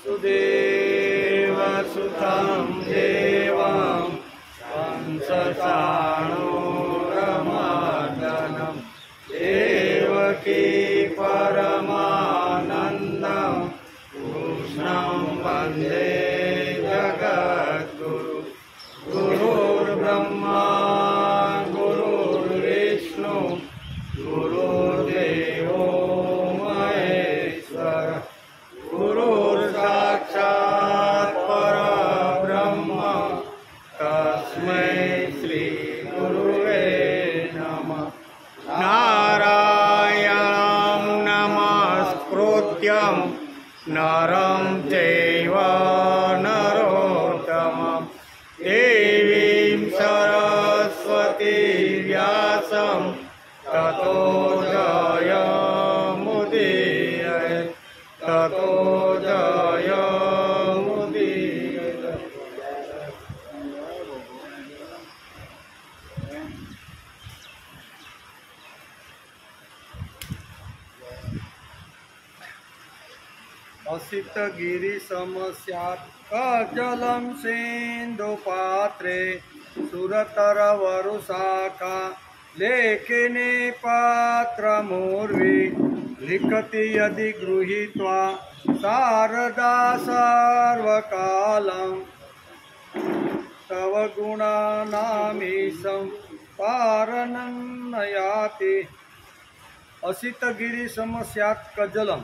सुदेवसुतं देवं कंसचाणूरमर्दनं देवकी परमानन्दं कृष्णं वन्दे जगद्गुरु। गुरुर्ब्रह्मा गुरुर्विष्णु गुरुर्देवो महेश्वर गुरुर्साक्षात् परब्रह्म तस्मै श्री गुरुवे नमः। नारायणं नमस्कृत्यं नरं चैव नरोत्तमं देवीं सरस्वतीं व्यासं ततो जयमुदीरयेत् ततो जयमुदीरयेत्। असित गिरिशमस्यात् कजलं सिन्धुपात्रे सुरतरवरुशाखा लेखिने पात्रमूर्वी लिखति यदि गृहीत्वा शारदा सर्वकालं तव गुणानामीशं पारणं नयाति। असित गिरिशमस्यात् कजलम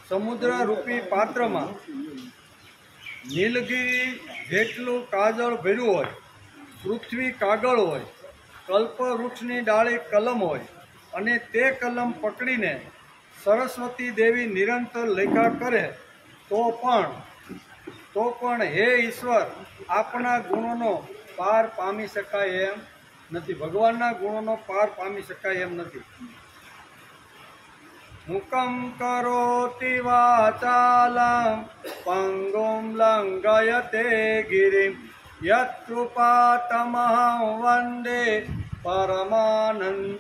समुद्र रूपी पात्र में नीलगिरी जेटलू काजल भर्યું હોય, पृथ्वी कागળ હોય, कल्पवृक्षनी डाळे कलम હોય અને તે કલમ પકડીને સરસ્વતી દેવી નિરંતર લેખા કરે તો પણ હે ઈશ્વર આપણા ગુણોનો પાર પામી શકાય એમ નથી, ભગવાનના ગુણોનો પાર પામી શકાય એમ નથી। मुखं करोति वाचालं पंगुं लंघयते गिरिं यत्कृपातमहं वंदे परमानंदमाधवं।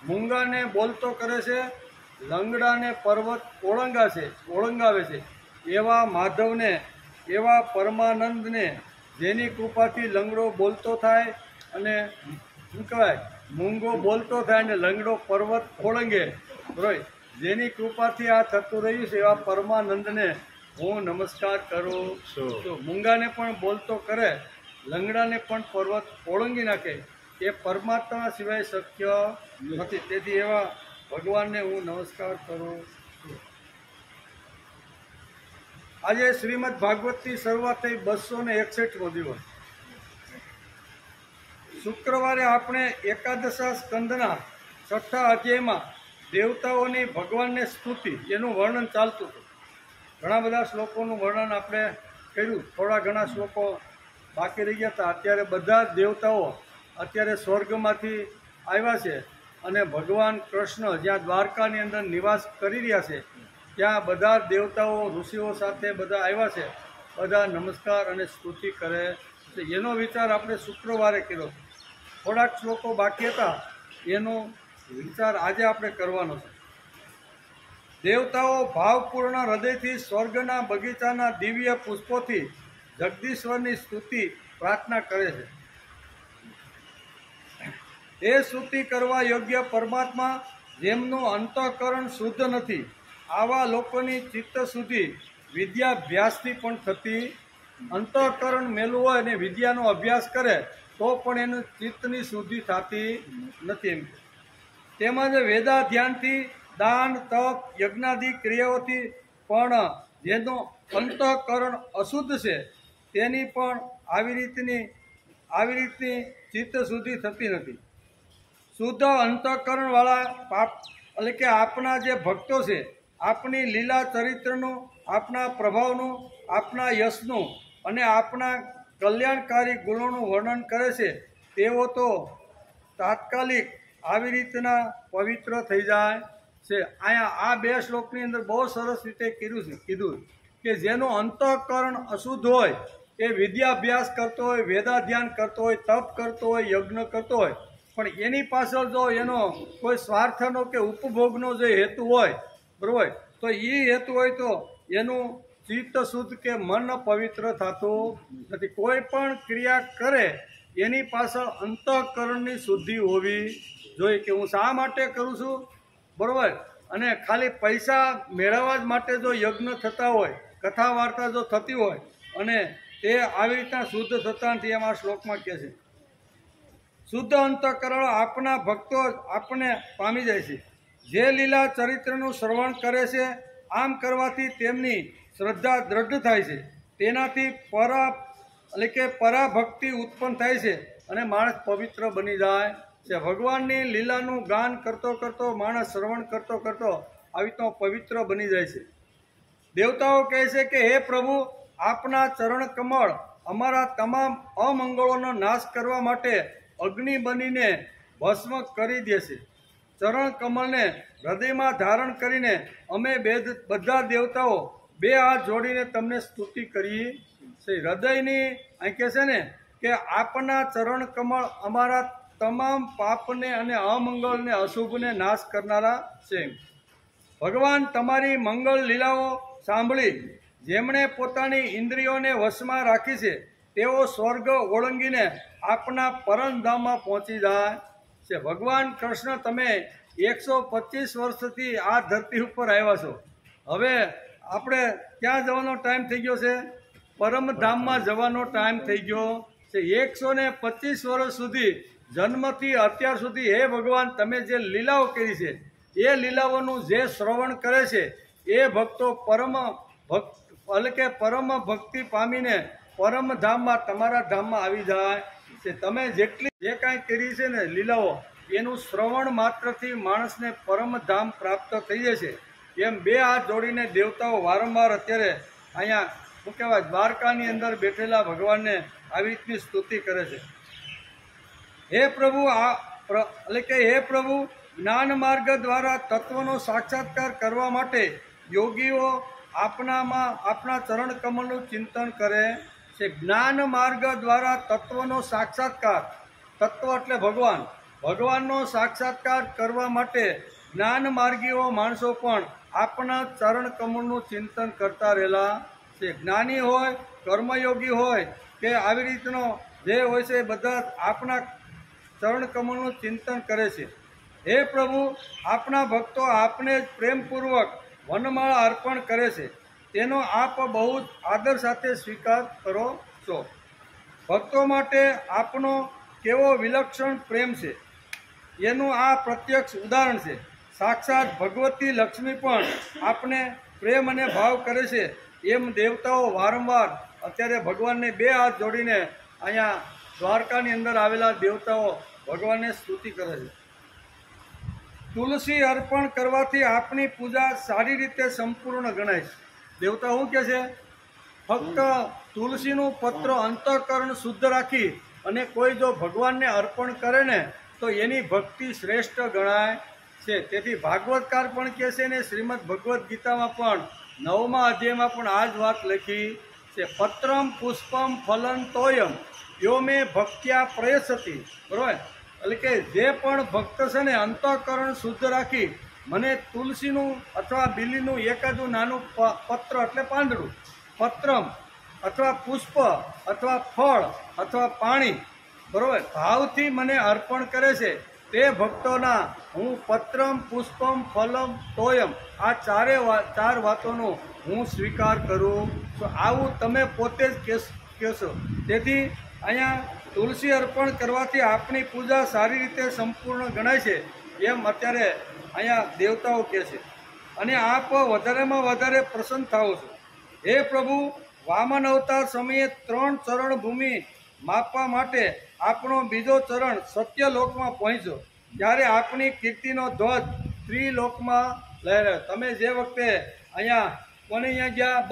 मूंगा ने बोलतो करे छे, लंगड़ा ने पर्वत ओळंगावे छे, एवा माधव ने एवा परमानंद ने जेनी कृपाथी लंगड़ो बोलतो थाय अने शुं कहेवाय मूंगो बोलतो थाय ने लंगड़ो पर्वत ओळंगे, बराबर। जेनी कृपाथी आ थतुं रह्युं छे एवा परमानंद ने हूँ नमस्कार करूं छुं। मूंगा ने पण बोलतो करे, लंगड़ा ने पण पर्वत ओळंगी नाखे, ए परमात्मा सिवाय शक्य नथी। तेथी एवा भगवान ने हूँ नमस्कार करूं छुं। आज श्रीमद भागवत की शुरुआत थई 261 दिवस। शुक्रवारे आपणे एकादशा स्कंदना 6ठा अध्याय में देवताओनी भगवान ने स्तुति एनु वर्णन चालतुं हतुं। घणा बधा श्लोकोनुं वर्णन आपणे कर्युं, थोड़ा घणा श्लोको बाकी रही गया था। अत्यारे बधा देवताओ अत्यारे स्वर्गमांथी आव्या छे अने भगवान कृष्ण ज्यां द्वारकानी अंदर निवास करी रह्या छे त्यां बधा देवताओ ऋषिओ साथे बधा आव्या छे, बधा नमस्कार अने स्तुति करे छे। एनो विचार आपणे शुक्रवारे कर्यो। थोड़ाक श्लोको बाकी हता एनो विचार आज आपणे करवानो छे। देवताओ भावपूर्ण हृदयथी स्वर्गना बगीचाना दिव्य पुष्पोथी जगदीश्वरनी स्तुति प्रार्थना करे छे। ए स्तुति करवा योग्य परमात्मा जेमनुं अंतःकरण शुद्ध नथी, आवा लोकोनी चित्त शुद्धि विद्याभ्यासथी पण थती। अंतःकरण मेलुं होय अने विद्यानो अभ्यास करे तो पण एनुं चित्तनी शुद्धि थती नथी। तेमज वेदाध्यानथी दान तप यज्ञादि क्रियाओथी पण जेनो अंतःकरण अशुद्ध छे तेनी पण आवी रीतनी चित्त शुद्धि थती नथी। शुद्ध अंतःकरण वाला पाप એટલે કે આપણા જે ભક્તો છે આપણી લીલા ચરિત્રનું, આપણા પ્રભાવનું, આપણા યશનું અને આપણા કલ્યાણકારી ગુણોનું વર્ણન કરે છે તેઓ તો તાત્કાલિક આવી રીતના પવિત્ર થઈ જાય છે। અહીંયા આ બે શ્લોકની અંદર બહુ સરસ રીતે કીધું કે જેનું અંતઃકરણ અશુદ્ધ હોય એ વિદ્યાભ્યાસ કરતો હોય, વેદાધ્યાન કરતો હોય, તપ કરતો હોય, યજ્ઞ કરતો હોય, પણ એની પાછળ જો એનો કોઈ સ્વાર્થનો કે ઉપભોગનો જે હેતુ હોય, બરાબર, તો એ હેતુ હોય તો એનું ચિત્ત શુદ્ધ કે મન પવિત્ર થતું નથી. કોઈ પણ ક્રિયા કરે એની પાછળ અંતઃકરણની શુદ્ધિ હોવી જોઈએ કે હું શા માટે કરું છું, બરાબર. અને ખાલી પૈસા મેળવવા જ માટે જો યજ્ઞ થતા હોય, કથા વાર્તા જો થતી હોય અને તે આવી રીતના શુદ્ધ થતા નથી, એમ આ શ્લોકમાં કહે છે. શુદ્ધ અંતઃકરણ આપના ભક્તો આપને પામી જાય છે. જે લીલા ચરિત્રનું શ્રવણ કરે છે, આમ કરવાથી તેમની શ્રદ્ધા દ્રઢ થાય છે. તેનાથી પરાભક્તિ ઉત્પન્ન થાય છે અને માણસ પવિત્ર બની જાય છે. ભગવાનની લીલાનું ગાન કરતો કરતો માણસ શ્રવણ કરતો કરતો આવી તો પવિત્ર બની જાય છે. દેવતાઓ કહે છે કે હે પ્રભુ, આપના ચરણ કમળ અમારા તમામ અમંગળોનો નાશ કરવા માટે અગ્નિ બનીને ભસ્મ કરી દેશે. ચરણ કમળને હૃદયમાં ધારણ કરીને અમે બધા દેવતાઓ બે હાથ જોડીને તમને સ્તુતિ કરીએ છે. હૃદયની અહીં કહે છે ને કે આપના ચરણ કમળ અમારા તમામ પાપને અને અમંગળને અશુભને નાશ કરનારા છે. ભગવાન તમારી મંગળ લીલાઓ સાંભળી જેમણે પોતાની ઇન્દ્રિયોને વશમાં રાખી છે તેઓ સ્વર્ગ ઓળંગીને આપના પરમધામમાં પહોંચી જાય છે. ભગવાન કૃષ્ણ તમે 125 વર્ષથી આ ધરતી ઉપર આવ્યા છો. હવે આપણે ક્યાં જવાનો ટાઈમ થઈ ગયો છે? પરમધામમાં જવાનો ટાઈમ થઈ ગયો છે. 125 વર્ષ સુધી જન્મથી અત્યાર સુધી હે ભગવાન તમે જે લીલાઓ કરી છે એ લીલાઓનું જે શ્રવણ કરે છે એ ભક્તો પરમ ભક્તિ પામીને પરમધામમાં તમારા ધામમાં આવી જાય છે. તમે જેટલી જે કાંઈ કરી છે ને લીલાઓ, એનું શ્રવણ માત્રથી માણસને પરમધામ પ્રાપ્ત થઈ જશે. એમ બે હાથ જોડીને દેવતાઓ વારંવાર અત્યારે અહીંયા શું કહેવાય દ્વારકાની અંદર બેઠેલા ભગવાનને આવી રીતની સ્તુતિ કરે છે. હે પ્રભુ હે પ્રભુ, જ્ઞાન માર્ગ દ્વારા તત્વનો સાક્ષાત્કાર કરવા માટે યોગીઓ આપના ચરણ કમળનું ચિંતન કરે છે. જ્ઞાન માર્ગ દ્વારા તત્વનો સાક્ષાત્કાર, તત્વ એટલે ભગવાનનો સાક્ષાત્કાર કરવા માટે જ્ઞાન માર્ગીઓ માણસો પણ આપણા ચરણ કમળનું ચિંતન કરતા રહેલા છે. જ્ઞાની હોય, કર્મયોગી હોય કે આવી રીતનો જે હોય છે બધા આપણા ચરણ કમળનું ચિંતન કરે છે. હે પ્રભુ, આપના ભક્તો આપને જ પ્રેમપૂર્વક વનમાળા અર્પણ કરે છે. તેનો આપ બહુ જ આદર સાથે સ્વીકાર કરો છો. ભક્તો માટે આપનો કેવો વિલક્ષણ પ્રેમ છે એનું આ પ્રત્યક્ષ ઉદાહરણ છે. સાક્ષાત ભગવતી લક્ષ્મી પણ આપને પ્રેમ અને ભાવ કરે છે. એમ દેવતાઓ વારંવાર અત્યારે ભગવાનને બે હાથ જોડીને અહીંયા દ્વારકાની અંદર આવેલા દેવતાઓ ભગવાનને સ્તુતિ કરે છે. તુલસી અર્પણ કરવાથી આપની પૂજા સારી રીતે સંપૂર્ણ ગણાય છે. દેવતા શું કહે છે? ફક્ત તુલસીનું પત્ર અંતઃકરણ શુદ્ધ રાખી અને કોઈ જો ભગવાનને અર્પણ કરે ને તો એની ભક્તિ શ્રેષ્ઠ ગણાય છે. તેથી ભાગવતકાર પણ કહે છે ને શ્રીમદ ભગવદ્ ગીતામાં પણ 9મા અધ્યાયમાં પણ આ જ વાત લખી છે. પત્રમ પુષ્પમ ફલન તોયમ યો મે ભક્ત્યા પ્રયસતી. બરોબર, એટલે કે જે પણ ભક્ત છે ને અંતઃકરણ શુદ્ધ રાખી મને તુલસીનું અથવા બીલીનું એકાદું નાનું પત્ર એટલે પાંદડું, પત્રમ અથવા પુષ્પ અથવા ફળ અથવા પાણી, બરોબર, ભાવથી મને અર્પણ કરે છે તે ભક્તોના હું પત્રમ પુષ્પમ ફલમ તોયમ આ ચાર વાતોનો હું સ્વીકાર કરું છું. આવું તમે પોતે જ કહેશો. તેથી અહીંયા તુલસી અર્પણ કરવાથી આપણી પૂજા સારી રીતે સંપૂર્ણ ગણાય છે એમ અત્યારે અહીંયા દેવતાઓ કહે છે. અને આપ વધારેમાં વધારે પ્રસન્ન થાઓ છો. હે પ્રભુ, વામન અવતાર સમયે 3 ચરણ ભૂમિ માપવા માટે આપણો બીજો ચરણ સત્યલોકમાં પહોંચ્યો ત્યારે આપની કીર્તિનો ધ્વજ ત્રિલોકમાં લહેરાયો. તમે જે વખતે અહીંયા કોને અહીંયા ગયા?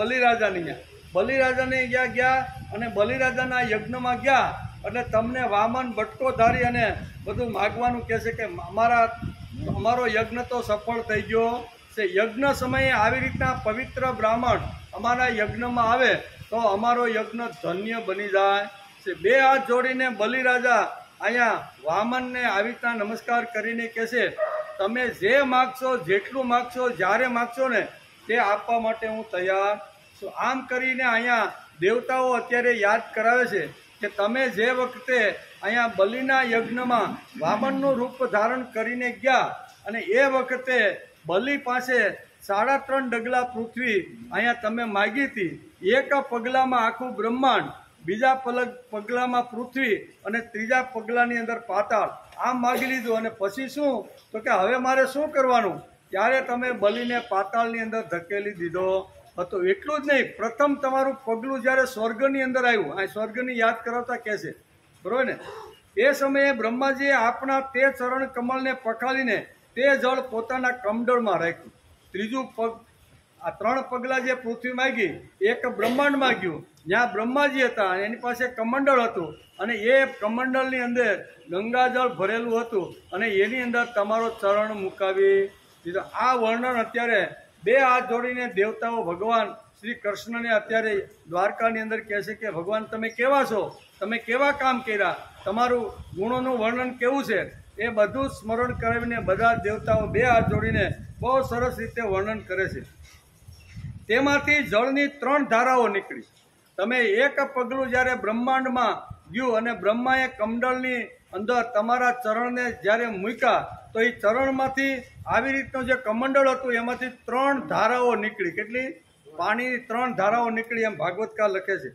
બલિરાજાને ગયા અને બલિરાજાના યજ્ઞમાં ગયા એટલે તમને વામન બટકો ધારી અને બધું માગવાનું કહે છે કે અમારો યજ્ઞ તો સફળ થઈ ગયો છે. યજ્ઞ સમયે આવી રીતના પવિત્ર બ્રાહ્મણ અમારા યજ્ઞમાં આવે તો અમારો યજ્ઞ ધન્ય બની જાય છે. બે હાથ જોડીને બલિરાજા અહીંયા વામનને આવી રીતના નમસ્કાર કરીને કહે છે તમે જે માગશો, જેટલું માગશો, જ્યારે માગશો ને તે આપવા માટે હું તૈયાર છું. આમ કરીને અહીંયા દેવતાઓ અત્યારે યાદ કરાવે છે કે તમે જે વખતે અહીંયા બલિના યજ્ઞમાં વામનનું રૂપ ધારણ કરીને ગયા અને એ વખતે બલિ પાસે 3.5 ડગલા પૃથ્વી અહીંયા તમે માગી હતી. એક પગલામાં આખું બ્રહ્માંડ, બીજા પગલામાં પૃથ્વી અને ત્રીજા પગલાની અંદર પાતાળ, આમ માગી લીધું. અને પછી શું તો કે હવે મારે શું કરવાનું? ત્યારે તમે બલિને પાતાળની અંદર ધકેલી દીધો હતો. એટલું જ નહીં, પ્રથમ તમારું પગલું જ્યારે સ્વર્ગની અંદર આવ્યું, આ સ્વર્ગની યાદ કરાવતા કહે છે, બરોબર ને? એ સમયે બ્રહ્માજીએ આપણા તે ચરણ કમળને પખાલીને તે જળ પોતાના કમંડળમાં રાખ્યું. ત્રીજું પગ, આ 3 પગલા જે પૃથ્વી માગી, એક બ્રહ્માંડ માગ્યું, જ્યાં બ્રહ્માજી હતા એની પાસે કમંડળ હતું અને એ કમંડળની અંદર ગંગાજળ ભરેલું હતું અને એની અંદર તમારો ચરણ મુકાવી દીધો. આ વર્ણન અત્યારે 2 હાથ જોડીને દેવતાઓ ભગવાન શ્રી કૃષ્ણને અત્યારે દ્વારકાની અંદર કહે છે કે ભગવાન તમે કેવા છો, તમે કેવા કામ કર્યા, તમારું ગુણોનું વર્ણન કેવું છે, એ બધું સ્મરણ કરાવીને બધા દેવતાઓ 2 હાથ જોડીને બહુ સરસ રીતે વર્ણન કરે છે. તેમાંથી જળની 3 ધારાઓ નીકળી. તમે એક પગલું જ્યારે બ્રહ્માંડમાં ગયું અને બ્રહ્માએ કમંડળની અંદર તમારા ચરણને જ્યારે મૂક્યા તો એ ચરણમાંથી આવી રીતનું જે કમંડળ હતું એમાંથી 3 ધારાઓ નીકળી. કેટલી? પાણીની 3 ધારાઓ નીકળી એમ ભાગવતકાર લખે છે.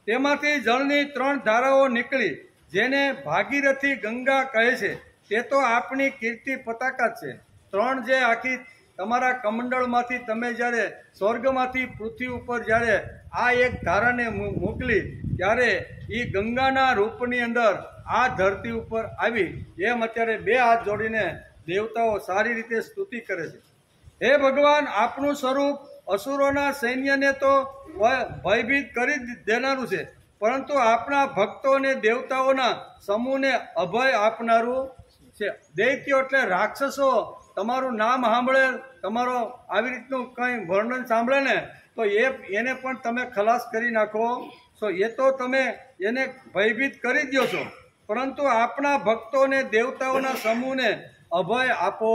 તેમાંથી જળની 3 ધારાઓ નીકળી, જેને ભાગીરથી ગંગા કહે છે. તે તો આપણી કીર્તિ પતાકા જ છે. 3 જે આખી તમારા કમંડળમાંથી તમે જ્યારે સ્વર્ગમાંથી પૃથ્વી ઉપર જ્યારે આ એક ધારાને મોકલી ત્યારે એ ગંગાના રૂપની અંદર આ ધરતી ઉપર આવી. એમ અત્યારે 2 હાથ જોડીને દેવતાઓ સારી રીતે સ્તુતિ કરે છે. હે ભગવાન, આપનું સ્વરૂપ અસુરોના સૈન્યને તો ભયભીત કરી દેનારું છે, પરંતુ આપણા ભક્તો અને દેવતાઓના સમૂહને અભય આપનારું છે. દૈત્યો એટલે રાક્ષસો તમારું નામ સાંભળે, તમારો આવી રીતનું કંઈ વર્ણન સાંભળે ને તો એને પણ તમે ખલાસ કરી નાખો છો. એ તો તમે એને ભયભીત કરી દો છો, પરંતુ આપણા ભક્તો અને દેવતાઓના સમૂહને અભય આપો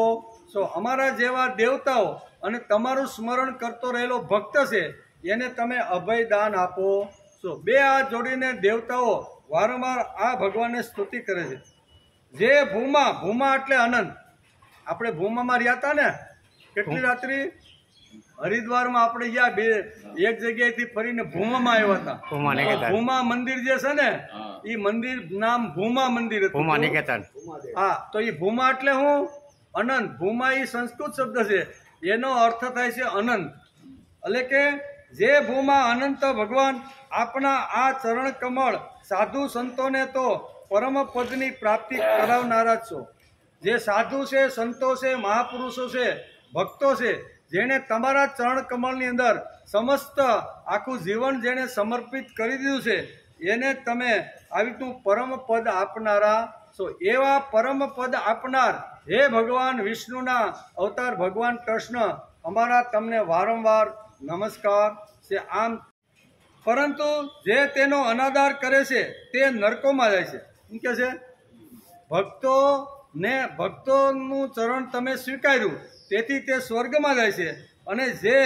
છો. અમારા જેવા દેવતાઓ અને તમારું સ્મરણ કરતો રહેલો ભક્ત છે એને તમે અભય દાન આપો છો. 2 હાથ જોડીને દેવતાઓ વારંવાર આ ભગવાનને સ્તુતિ કરે છે. જે ભૂમા એટલે અનંત. આપણે ભૂમામાં રહ્યા હતા ને કેટલી રાત્રિ? હરિદ્વારમાં આપણે ગયા, એક જગ્યાએથી ફરીને ભૂમામાં આવ્યા હતા. ભૂમા મંદિર જે છે ને એ મંદિર નામ ભૂમા મંદિર હતું. હા, તો એ ભૂમા એટલે હું અનંત. ભૂમા એ સંસ્કૃત શબ્દ છે, એનો અર્થ થાય છે અનંત. એટલે કે જે ભૂમા અનંત ભગવાન આપણા આ ચરણ કમળ સાધુ સંતોને તો પરમ પદની પ્રાપ્તિ કરાવનારા જ છો. જે સાધુ છે, સંતો છે, મહાપુરુષો છે, ભક્તો છે, જેણે તમારા ચરણ કમળની અંદર સમસ્ત આખું જીવન જેણે સમર્પિત કરી દીધું છે, એને તમે આવી રીતનું પરમ પદ આપનારા છો. એવા પરમ પદ આપનાર હે ભગવાન વિષ્ણુના અવતાર ભગવાન કૃષ્ણ, અમારા તમને વારંવાર નમસ્કાર છે. આમ પરંતુ જે તેનો અનાદર કરે છે તે નરકોમાં જાય છે. શું કહે છે? ભક્તોનું ચરણ તમે સ્વીકાર્યું તેથી તે સ્વર્ગમાં જાય છે, અને જે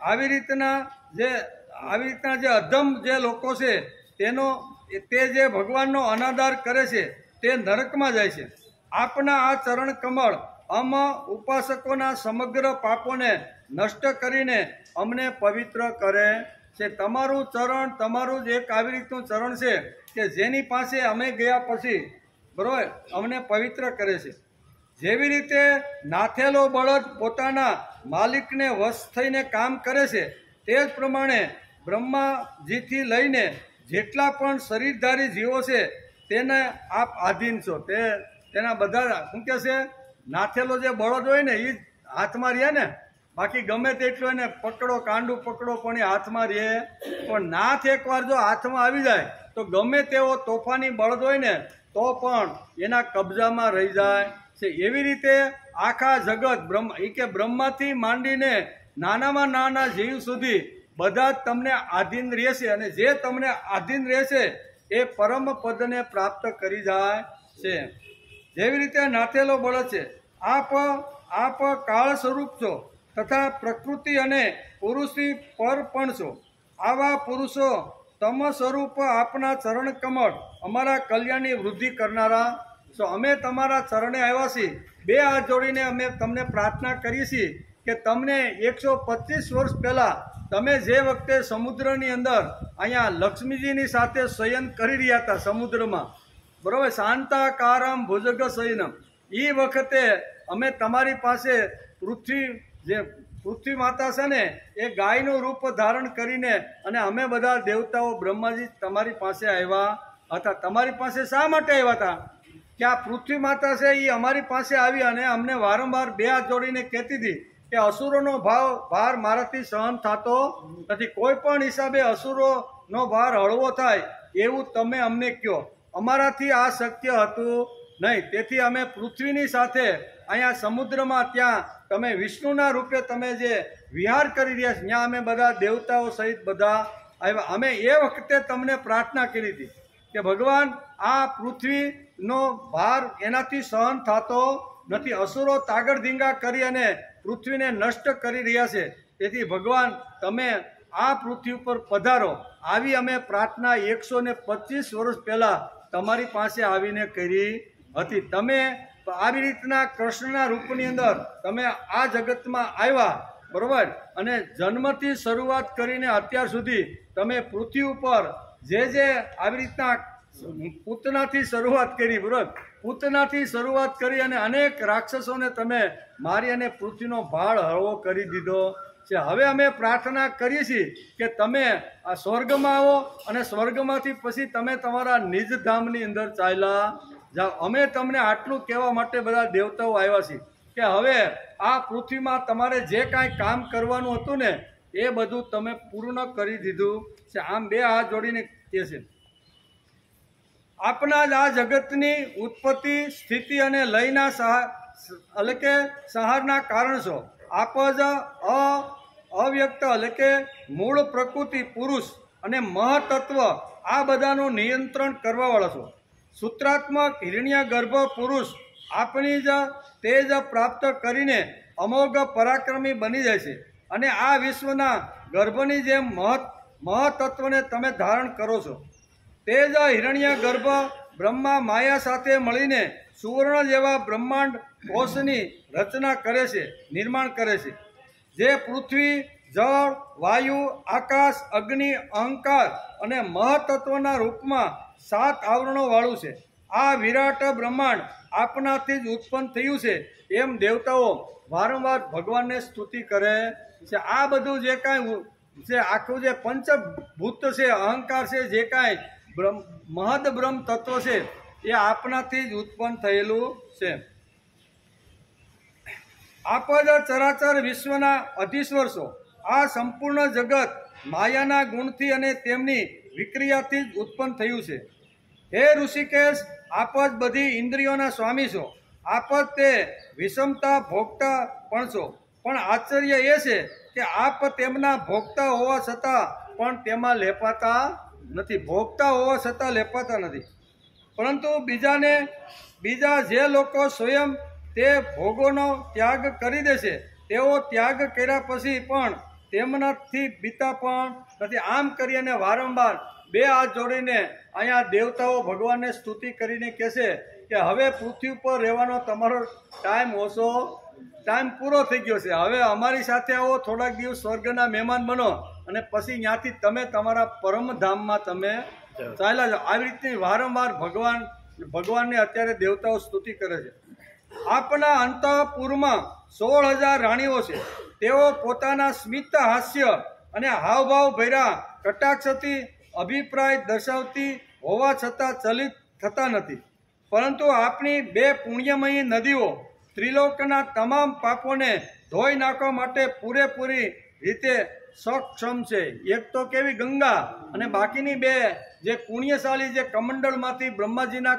આવી રીતના જે અધમ જે લોકો છે તે જે ભગવાનનો અનાદર કરે છે તે નરકમાં જાય છે. આપના આ ચરણ કમળ ઉપાસકોના સમગ્ર પાપોને નષ્ટ કરીને અમને પવિત્ર કરે છે. તમારું ચરણ, તમારું જ એક આવી રીતનું ચરણ છે કે જેની પાસે અમે ગયા પછી બરોબર અમને પવિત્ર કરે છે. જેવી રીતે નાથેલો બળદ પોતાના માલિકને વશ થઈને કામ કરે છે, તે જ પ્રમાણે બ્રહ્માજીથી લઈને જેટલા પણ શરીરધારી જીવો છે તેને આપ આધીન છો. તેના બધા શું કહે છે? નાથેલો જે બળદ હોય ને એ જ હાથમાં રહે ને, બાકી ગમે તેટલું એને પકડો, કાંડું પકડો પણ એ હાથમાં રહે. પણ નાથ એકવાર જો હાથમાં આવી જાય તો ગમે તેવો તોફાની બળદ હોય ને તો પણ એના કબજામાં રહી જાય છે. એવી રીતે આખા જગત બ્રહ્માથી માંડીને નાનામાં નાના જીવ સુધી બધા જ તમને આધીન રહેશે, અને જે તમને આધીન રહેશે એ પરમ પદને પ્રાપ્ત કરી જાય છે. જેવી રીતે નાથેલો બળદ છે, આપ કાળ સ્વરૂપ છો, તથા પ્રકૃતિ અને પુરુષથી પર પણ છો. આવા પુરુષો તમ સ્વરૂપ આપના ચરણ કમળ અમારા કલ્યાણની વૃદ્ધિ કરનારા છો. અમે તમારા ચરણે આવ્યા છીએ. બે હાથ જોડીને અમે તમને પ્રાર્થના કરીએ છીએ કે તમને 125 વર્ષ પહેલાં તમે જે વખતે સમુદ્રની અંદર અહીંયા લક્ષ્મીજીની સાથે શયન કરી રહ્યા હતા સમુદ્રમાં, બરાબર, શાંતાકારમ ભુજગ શયનમ, એ વખતે અમે તમારી પાસે પૃથ્વી માતા છે ને એ ગાયનું રૂપ ધારણ કરીને અને અમે બધા દેવતાઓ બ્રહ્માજી તમારી પાસે આવ્યા હતા. તમારી પાસે શા માટે આવ્યા હતા? કે આ પૃથ્વી માતા છે એ અમારી પાસે આવી અને અમને વારંવાર બે હાથ જોડીને કહેતી હતી કે અસુરોનો ભાર મારાથી સહન થતો નથી. કોઈ પણ હિસાબે અસુરોનો ભાર હળવો થાય એવું તમે અમને કહો. અમારાથી આ શક્ય હતું નહીં. તેથી અમે પૃથ્વીની સાથે અહીંયા સમુદ્રમાં ત્યાં તમે વિષ્ણુના રૂપે તમે જે વિહાર કરી રહ્યા છો ત્યાં અમે બધા દેવતાઓ સહિત બધા આવ્યા. અમે એ વખતે તમને પ્રાર્થના કરી હતી કે ભગવાન આ પૃથ્વીનો ભાર એનાથી સહન થતો નથી. અસુરો તાગડ ધીંગા કરી અને પૃથ્વીને નષ્ટ કરી રહ્યા છે. તેથી ભગવાન તમે આ પૃથ્વી ઉપર પધારો. આવી અમે પ્રાર્થના 125 વર્ષ પહેલાં તમારી પાસે આવીને કરી હતી. તમે આવી રીતના કૃષ્ણના રૂપની અંદર તમે આ જગતમાં આવ્યા, બરાબર, અને જન્મથી શરૂઆત કરીને અત્યાર સુધી તમે પૃથ્વી ઉપર જે આવી રીતના પૂતનાથી શરૂઆત કરી, બરાબર, પૂતનાથી શરૂઆત કરી અને અનેક રાક્ષસોને તમે મારી અને પૃથ્વીનો ભાર હળવો કરી દીધો છે. હવે અમે પ્રાર્થના કરીએ છીએ કે તમે આ સ્વર્ગમાં આવો અને સ્વર્ગમાંથી પછી તમે તમારા નિજ ધામની અંદર ચાલ્યા જાઓ. અમે તમને આટલું કહેવા માટે બધા દેવતાઓ આવ્યા છીએ કે હવે આ પૃથ્વીમાં તમારે જે કાંઈ કામ કરવાનું હતું ને એ બધું તમે પૂર્ણ કરી દીધું છે. આમ બે હાથ જોડીને કહે છે, આપના જ આ જગતની ઉત્પત્તિ, સ્થિતિ અને લયના એટલે કે સંહારના કારણ છો. આપ જ અવ્યક્ત એટલે કે મૂળ પ્રકૃતિ પુરુષ અને મહતત્વ આ બધાનું નિયંત્રણ કરવાવાળા છો. સૂત્રાત્મક હિરણ્ય ગર્ભ પુરુષ આપણી જ તેજ પ્રાપ્ત કરીને અમોઘ પરાક્રમી બની જાય છે અને આ વિશ્વના ગર્ભની જેમ મહતત્વને તમે ધારણ કરો છો. તે જ હિરણ્ય ગર્ભ બ્રહ્મા માયા સાથે મળીને સુવર્ણ જેવા બ્રહ્માંડ કોષની રચના કરે છે, નિર્માણ કરે છે, જે પૃથ્વી, જળ, વાયુ, આકાશ, અગ્નિ, અહંકાર અને મહતત્વના રૂપમાં 7 આવરણો વાળું છે. આ વિરાટ બ્રહ્માંડ આપનાથી જ ઉત્પન્ન થયું છે એમ દેવતાઓ વારંવાર ભગવાનને સ્તુતિ કરે છે. આ બધું જે કાંઈ છે આખું જે પંચભૂત છે, અહંકાર છે, જે કાંઈ મહદ બ્રહ્મ તત્વ છે એ આપનાથી જ ઉત્પન્ન થયેલું છે. આપ જ ચરાચર વિશ્વના અધીશ્વર છો. આ સંપૂર્ણ જગત માયાના ગુણથી અને તેમની વિક્રિયાથી જ ઉત્પન્ન થયું છે. હે ઋષિકેશ, આપ જ બધી ઇન્દ્રિયોના સ્વામી છો. આપ જ તે વિષમતા ભોગતા પણ છો. પણ આશ્ચર્ય એ છે કે આપ તેમના ભોગતા હોવા છતાં પણ તેમાં લેપાતા નથી. ભોગતા હોવા છતાં લેપાતા નથી. પરંતુ બીજા જે લોકો સ્વયં તે ભોગોનો ત્યાગ કરી દે છે તેઓ ત્યાગ કર્યા પછી પણ તેમનાથી બીતા પણ નથી. આમ કરી અને વારંવાર બે હાથ જોડીને અહીંયા દેવતાઓ ભગવાનને સ્તુતિ કરીને કહેશે કે હવે પૃથ્વી પર રહેવાનો તમારો ટાઈમ પૂરો થઈ ગયો છે. હવે અમારી સાથે આવો, થોડાક દિવસ સ્વર્ગના મહેમાન બનો અને પછી ત્યાંથી તમે તમારા પરમધામમાં તમે ચાલ્યા જાઓ. આવી રીતની વારંવાર ભગવાનને અત્યારે દેવતાઓ સ્તુતિ કરે છે. આપના અંતઃપુરમાં 16,000 રાણીઓ છે. તેઓ પોતાના સ્મિત હાસ્ય અને હાવભાવ ભર્યા કટાક્ષથી અભિપ્રાય દર્શાવતી હોવા છતાં ચલિત થતા નથી. પરંતુ આપણી 2 પુણ્યમયી નદીઓ ત્રિલોકના તમામ પાપોને ધોઈ નાખવા માટે પૂરેપૂરી રીતે સક્ષમ છે. એક તો કેવી ગંગા અને બાકીની 2 જે પુણ્યશાળી જે કમંડળમાંથી બ્રહ્માજીના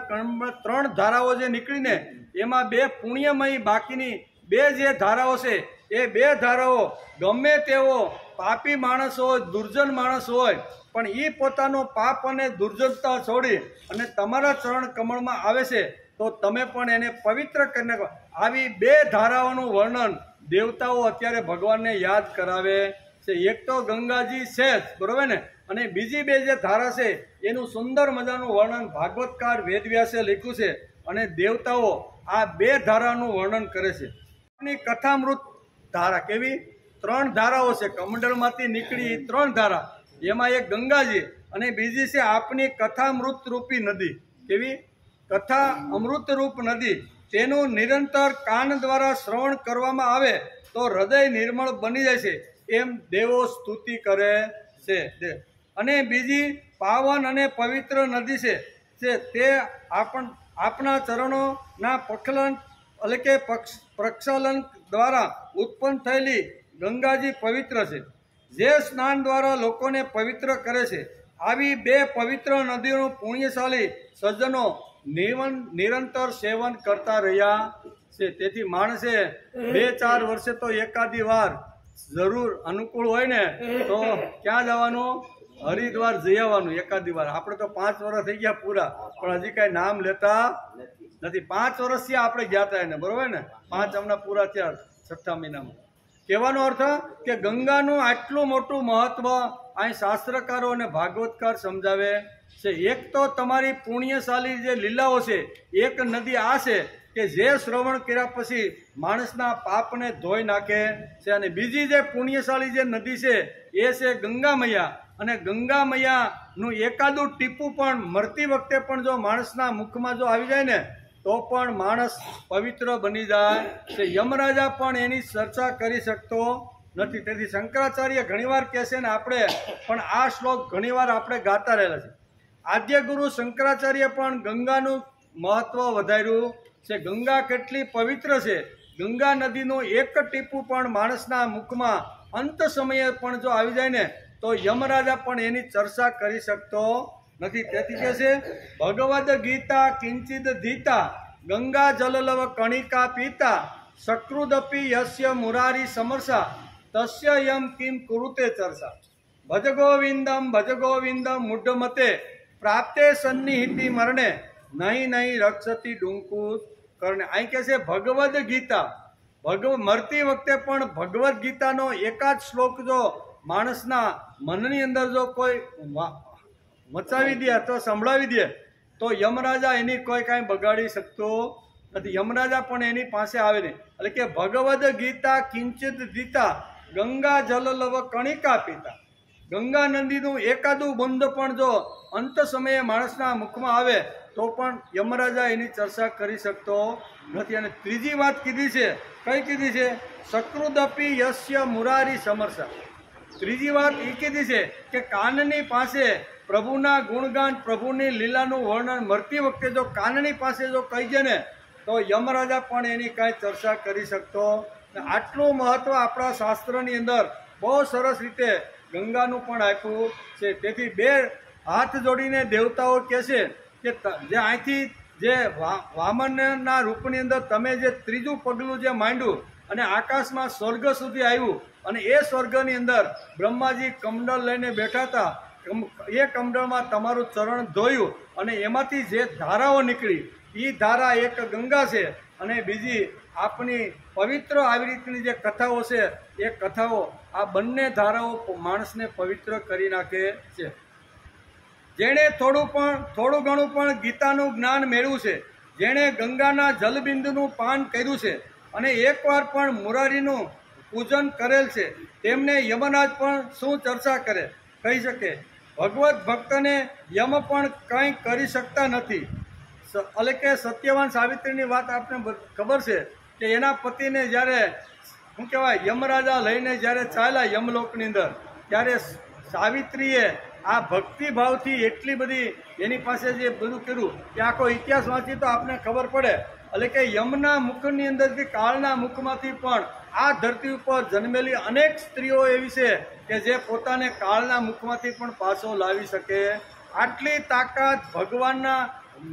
3 ધારાઓ જે નીકળીને એમાં 2 પુણ્યમયી બાકીની 2 જે ધારાઓ છે એ 2 ધારાઓ ગમે તેવો પાપી માણસ હોય, દુર્જન માણસ હોય, પણ એ પોતાનો પાપ અને દુર્જનતા છોડી અને તમારા ચરણ કમળમાં આવે છે તો તમે પણ એને પવિત્ર કરી નાખો. આવી 2 ધારાઓનું વર્ણન દેવતાઓ અત્યારે ભગવાનને યાદ કરાવે છે. એક તો ગંગાજી છે જ, બરોબર ને, અને બીજી બે જે ધારા છે એનું સુંદર મજાનું વર્ણન ભાગવતકાર વેદવ્યાસે લખ્યું છે, અને દેવતાઓ આ બે ધારાનું વર્ણન કરે છે. કથામૃત ધારા કેવી? 3 ધારાઓ છે, કમંડળમાંથી નીકળી 3 ધારા, એમાં એક ગંગાજી અને બીજી છે આપની કથામૃત રૂપી નદી. કેવી? કથા અમૃત રૂપ નદી. તેનું નિરંતર કાન દ્વારા શ્રવણ કરવામાં આવે તો હૃદય નિર્મળ બની જાય છે, એમ દેવો સ્તુતિ કરે છે. અને બીજી પાવન અને પવિત્ર નદી છે તે આપણા ચરણોના પખલન એટલે કે પ્રક્ષાલન દ્વારા ઉત્પન્ન થયેલી ગંગાજી પવિત્ર છે, જે સ્નાન દ્વારા લોકોને પવિત્ર કરે છે. આવી બે પવિત્ર નદીઓનું પુણ્યશાળી સજ્જનો નિરંતર સેવન કરતા રહ્યા છે. તેથી માણસે 2-4 વર્ષે તો એકાદી વાર જરૂર અનુકૂળ હોય ને તો ક્યાં જવાનું? હરિદ્વાર જઈ આવવાનું એકાદી વાર. આપણે તો 5 વર્ષ થઈ ગયા પૂરા, પણ હજી કાંઈ નામ લેતા નથી. 5 વર્ષથી આપણે ગયા હતા એને, બરોબર ને? 5 હમણાં પૂરા થયા 6 મહિનામાં. કહેવાનો અર્થ કે ગંગાનું આટલું મોટું મહત્વ અહીં શાસ્ત્રકારો અને ભાગવતકાર સમજાવે છે. એક તો તમારી પુણ્યશાળી જે લીલાઓ છે, એક નદી આ છે કે જે શ્રવણ કર્યા પછી માણસના પાપને ધોઈ નાખે છે, અને બીજી જે પુણ્યશાળી જે નદી છે એ છે ગંગા મૈયા. અને ગંગા મૈયાનું એકાદું ટીપું પણ મરતી વખતે પણ જો માણસના મુખમાં જો આવી જાય ને તો પણ માણસ પવિત્ર બની જાય છે. યમરાજા પણ એની ચર્ચા કરી શકતો નથી. તેથી શંકરાચાર્ય ઘણીવાર કહે છે ને, આપણે પણ આ શ્લોક ઘણીવાર આપણે ગાતા રહેલા છે. આદ્ય ગુરુ શંકરાચાર્ય પણ ગંગાનું મહત્વ વધાર્યું છે. ગંગા કેટલી પવિત્ર છે. ગંગા નદીનું એક ટીપું પણ માણસના મુખમાં અંત સમયે પણ જો આવી જાય ને તો યમરાજા પણ એની ચર્ચા કરી શકતો નથી. તેથી કહે છે ભગવદ્ ગીતા કિંચિદ ધીતા ગંગા જલલવ કણિકા પીતા સકૃદપી યસ્ય મુરારી સમરસા તસ્ય યમ કિમ કુરુતે ચર્ચા ભજ ગોવિંદમ મૂઢમતે પ્રાપ્તે સન્નિહિતિ મરણે નહીં રક્ષતી ડુંકુત કરણે. અહીં કહે છે ભગવદ્ ગીતા, મરતી વખતે પણ ભગવદ્ ગીતાનો એકાદ શ્લોક જો માણસના મનની અંદર જો કોઈ મચાવી દે અથવા સંભળાવી દે તો યમરાજા એની કોઈ કાંઈ બગાડી શકતો નથી. યમરાજા પણ એની પાસે આવે નહીં. એટલે કે ભગવદ્ ગીતા કિંચિત દીતા ગંગા જલલવ કણિકા પીતા. ગંગા નદીનું એકાદું બંધ પણ જો અંત સમયે માણસના મુખમાં આવે તો પણ યમરાજા એની ચર્ચા કરી શકતો નથી. અને ત્રીજી વાત કીધી છે, કઈ કીધી છે? સકૃદપી યસ્ય મુરારી સમરસા. ત્રીજી વાત એ કીધી છે કે કાનની પાસે પ્રભુના ગુણગાન, પ્રભુની લીલાનું વર્ણન મરતી વખતે જો કાનની પાસે જો કહી દે ને તો યમરાજા પણ એની કાંઈ ચર્ચા કરી શકતો. આટલું મહત્વ આપણા શાસ્ત્રની અંદર બહુ સરસ રીતે ગંગાનું પણ આપ્યું છે. તેથી 2 હાથ જોડીને દેવતાઓ કહે છે કે જે અહીંથી જે વામનના રૂપની અંદર તમે જે ત્રીજું પગલું જે માંડ્યું અને આકાશમાં સ્વર્ગ સુધી આવ્યું, અને એ સ્વર્ગની અંદર બ્રહ્માજી કમંડળ લઈને બેઠા હતા. એ કમંડળમાં તમારું ચરણ ધોયું અને એમાંથી જે ધારાઓ નીકળી એ ધારા એક ગંગા છે અને બીજી આપણી પવિત્ર આવી રીતની જે કથાઓ છે એ કથાઓ, આ બંને ધારાઓ માણસને પવિત્ર કરી નાખે છે. જેણે થોડું ઘણું પણ ગીતાનું જ્ઞાન મેળવ્યું છે, જેણે ગંગાના જલબિંદુનું પાન કર્યું છે અને એકવાર પણ મુરારીનું પૂજન કરેલ છે, તેમને યમરાજ પણ શું ચર્ચા કહી શકે? ભગવત ભક્તને યમ પણ કંઈ કરી શકતા નથી. એટલે કે સત્યવાન સાવિત્રીની વાત આપને ખબર છે કે એના પતિને જ્યારે શું કહેવાય યમરાજા લઈને જ્યારે ચાલ્યા યમલોકની અંદર, ત્યારે સાવિત્રીએ આ ભક્તિભાવથી એટલી બધી એની પાસે જે બધું કર્યું કે આખો ઇતિહાસ વાંચી તો આપને ખબર પડે. એટલે કે યમના મુખની અંદરથી, કાળના મુખમાંથી પણ આ ધરતી ઉપર જન્મેલી અનેક સ્ત્રીઓ એવી છે કે જે પોતાને કાળના મુખમાંથી પણ પાછો લાવી શકે. આટલી તાકાત ભગવાનના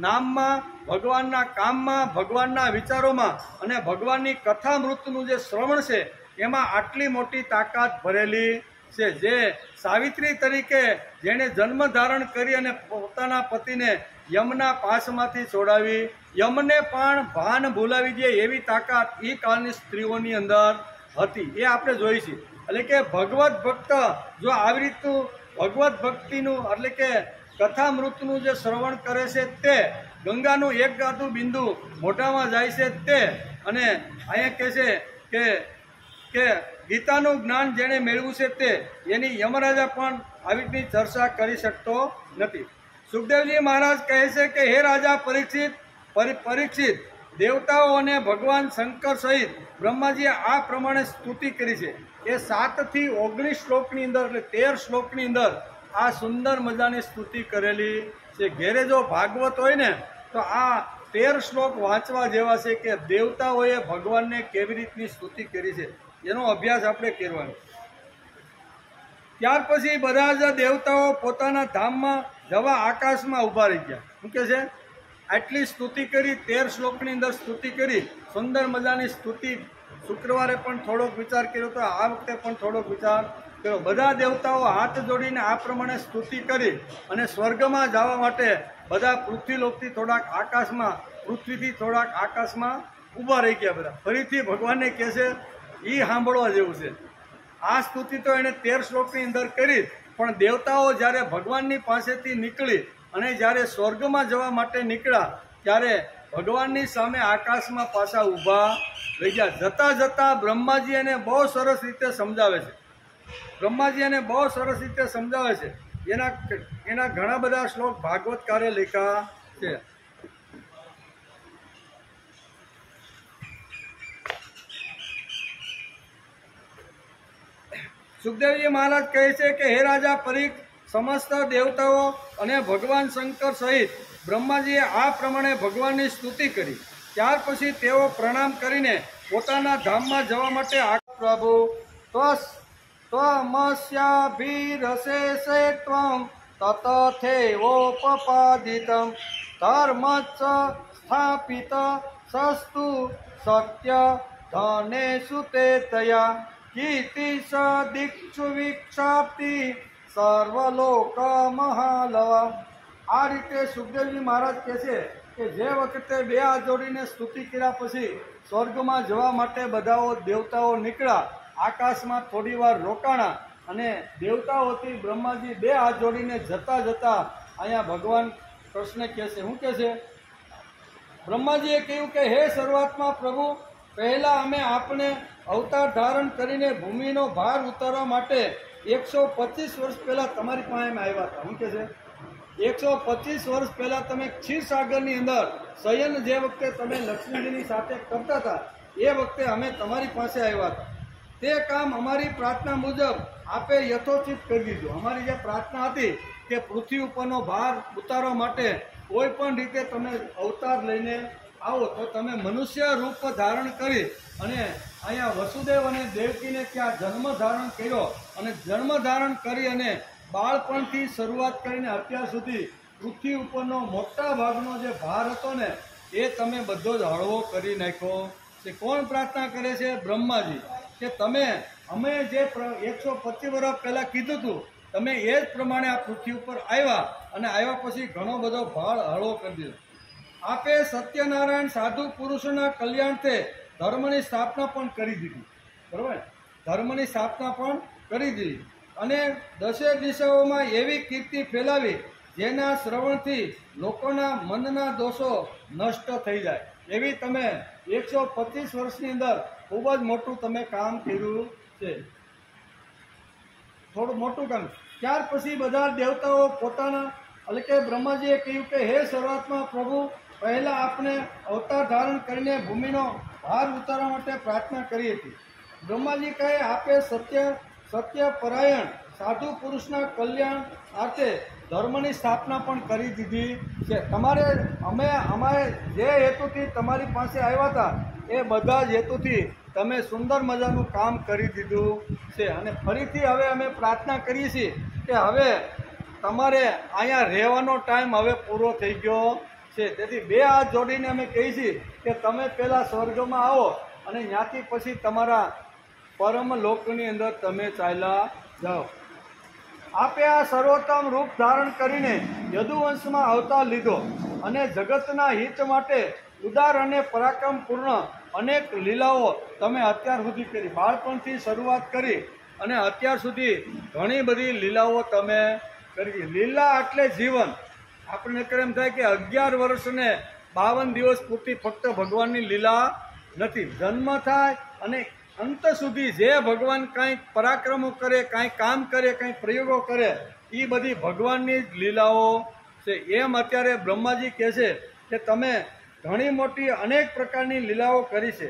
નામમાં, ભગવાનના કામમાં, ભગવાનના વિચારોમાં અને ભગવાનની કથામૃતનું જે શ્રવણ છે એમાં આટલી મોટી તાકાત ભરેલી છે. જે સાવિત્રી તરીકે જેણે જન્મ ધારણ કરી અને પોતાના પતિને યમના પાસમાંથી છોડાવી, યમને પણ ભાન ભૂલાવી દે એવી તાકાત એ કાળની સ્ત્રીઓની અંદર હતી એ આપણે જોઈ છીએ. એટલે કે ભગવત ભક્ત જો આવી રીતનું ભગવત ભક્તિનું એટલે કે કથામૃતનું જે શ્રવણ કરે છે તે ગંગાનું એક ગાતું બિંદુ મોઢામાં જાય છે તે, અને અહીંયા કહે છે કે ગીતાનું જ્ઞાન જેણે મેળવ્યું છે તે એની યમરાજા પણ આવી રીતની ચર્ચા કરી શકતો નથી. સુખદેવજી મહારાજ કહે છે કે હે રાજા પરીક્ષિત, દેવતાઓ અને ભગવાન શંકર સહિત બ્રહ્માજીએ આ પ્રમાણે સ્તુતિ કરી છે. એ 7 થી 19 શ્લોકની અંદર એટલે 13 શ્લોકની અંદર આ સુંદર મજાની સ્તુતિ કરેલી છે. ઘેરે જો ભાગવત હોય ને તો આ 13 શ્લોક વાંચવા જેવા છે કે દેવતાઓએ ભગવાનને કેવી રીતની સ્તુતિ કરી છે એનો અભ્યાસ આપણે કરવાનો. ત્યાર પછી બધા જ દેવતાઓ પોતાના ધામમાં જવા આકાશમાં ઊભા રહી ગયા. શું કહે છે? આટલી સ્તુતિ કરી, 13 શ્લોકની અંદર સ્તુતિ કરી, સુંદર મજાની સ્તુતિ. શુક્રવારે પણ થોડોક વિચાર કર્યો તો આ વખતે પણ થોડોક વિચાર કર્યો. બધા દેવતાઓ હાથ જોડીને આ પ્રમાણે સ્તુતિ કરી અને સ્વર્ગમાં જવા માટે બધા પૃથ્વીલોકથી થોડાક આકાશમાં, પૃથ્વીથી થોડાક આકાશમાં ઊભા રહી ગયા. બધા ફરીથી ભગવાનને કહે છે એ સાંભળવા જેવું છે. આ સ્તુતિ તો એણે 13 શ્લોકની અંદર કરી, પણ દેવતાઓ જ્યારે ભગવાનની પાસેથી નીકળી અને જ્યારે સ્વર્ગમાં જવા માટે નીકળ્યા ત્યારે ભગવાનની સામે આકાશમાં પાછા ઊભા રહી ગયા. જતાં જતાં બ્રહ્માજી એને બહુ સરસ રીતે સમજાવે છે. બ્રહ્માજી એને બહુ સરસ રીતે સમજાવે છે. એના ઘણા બધા શ્લોક ભાગવતકારે લખ્યા છે. સુખદેવજી મહારાજ કહે છે કે હે રાજા પરીક્ષિત, સમસ્ત દેવતાઓ અને ભગવાન શંકર સહિત બ્રહ્માજીએ આ પ્રમાણે ભગવાનની સ્તુતિ કરી. ત્યાર પછી તેઓ પ્રણામ કરીને પોતાના ધામમાં જવા માટે પ્રભુ ત્વમસ્યાભિરસે ત્વમ તતથેવોપપાદિતમ ધર્મસ્સ સ્થાપિત સસ્તુ સત્ય ધનેષુ તે તયા કીર્તિ સદીક્ષુ વિક્ષાપ્તિ સર્વલોક મહાલવા. આ રીતે સુખદેવજી મહારાજ કહે છે કે જે વખતે 2 હાથ જોડીને સ્તુતિ કર્યા પછી સ્વર્ગમાં જવા માટે બધા દેવતાઓ નીકળ્યા, આકાશમાં થોડી વાર રોકાણા અને દેવતાઓથી બ્રહ્માજી 2 હાથ જોડીને જતા અહીંયા ભગવાન કૃષ્ણ કહે છે. શું કહે છે? બ્રહ્માજીએ કહ્યું કે હે શરૂઆતમાં પ્રભુ, પહેલા અમે આપને અવતાર ધારણ કરીને ભૂમિનો ભાર ઉતારવા માટે 125 વર્ષ પહેલા તમારી પાસે આવ્યા હતા. શું કહે છે? 125 વર્ષ પહેલા તમે ક્ષીરસાગરની અંદર શયન જે વખતે તમે લક્ષ્મીજીની સાથે કરતા હતા એ વખતે અમે તમારી પાસે આવ્યા હતા. તે કામ અમારી પ્રાર્થના મુજબ આપે યથોચિત કરી દીધું. અમારી જે પ્રાર્થના હતી કે પૃથ્વી ઉપરનો ભાર ઉતારવા માટે કોઈ પણ રીતે તમે અવતાર લઈને આવો તો તમે મનુષ્ય રૂપ ધારણ કરી અને અહીંયા વસુદેવ અને દેવકીને ત્યાં જન્મ ધારણ કર્યો અને જન્મ ધારણ કરી અને બાળપણથી શરૂઆત કરીને અત્યાર સુધી પૃથ્વી ઉપરનો મોટા ભાગનો જે ભાર હતો ને એ તમે બધો જ હળવો કરી નાખ્યો છે. કોણ પ્રાર્થના કરે છે? બ્રહ્માજી. કે તમે અમે જે 125 વર્ષ પહેલાં કીધું હતું તમે એ જ પ્રમાણે આ પૃથ્વી ઉપર આવ્યા અને આવ્યા પછી ઘણો બધો ભાર હળવો કરી દીધો. આપે સત્યનારાયણ સાધુ પુરુષોના કલ્યાણથી ધર્મની સ્થાપના પણ કરી દીધી. બરાબર? ધર્મની સ્થાપના પણ કરી દીધી અને 10 દિશાઓમાં એવી કીર્તિ ફેલાવી જેના શ્રવણથી લોકોના મનના દોષો નષ્ટ થઈ જાય એવી તમે 125 વર્ષની અંદર ખૂબ જ મોટું તમે કામ કર્યું છે. થોડું મોટું કામ. ત્યાર પછી બધા દેવતાઓ પોતાના એટલે કે બ્રહ્માજીએ કહ્યું કે હે શરૂઆતમાં પ્રભુ, પહેલા આપણે અવતાર ધારણ કરીને ભૂમિનો ભાર ઉતારવા માટે પ્રાર્થના કરી હતી. બ્રહ્માજી કહે આપે સત્ય પરાયણ સાધુ પુરુષના કલ્યાણ અર્થે ધર્મની સ્થાપના પણ કરી દીધી છે. અમારે જે હેતુથી તમારી પાસે આવ્યા હતા એ બધા જ હેતુથી તમે સુંદર મજાનું કામ કરી દીધું છે અને ફરીથી હવે અમે પ્રાર્થના કરીએ છીએ કે હવે તમારે અહીંયા રહેવાનો ટાઈમ હવે પૂરો થઈ ગયો છે. તેથી 2 હાથ જોડીને અમે કહીએ છીએ કે તમે પહેલાં સ્વર્ગમાં આવો અને ત્યાંથી પછી તમારા પરમ લોકની અંદર તમે ચાલ્યા જાઓ. આપે આ સર્વોત્તમ રૂપ ધારણ કરીને યદુવંશમાં અવતાર લીધો અને જગતના હિત માટે ઉદાર અને પરાક્રમપૂર્ણ અનેક લીલાઓ તમે અત્યાર સુધી કરી, બાળપણથી શરૂઆત કરી અને અત્યાર સુધી ઘણી બધી લીલાઓ તમે કરી. લીલા એટલે જીવન. આપણને એમ થાય કે 11 વર્ષને 52 દિવસ પૂરતી ફક્ત ભગવાનની લીલા નથી. જન્મ થાય અને અંત સુધી જે ભગવાન કાંઈક પરાક્રમો કરે, કાંઈ કામ કરે, કાંઈ પ્રયોગો કરે, એ બધી ભગવાનની જ લીલાઓ છે. એમ અત્યારે બ્રહ્માજી કહે છે કે તમે ઘણી મોટી અનેક પ્રકારની લીલાઓ કરી છે.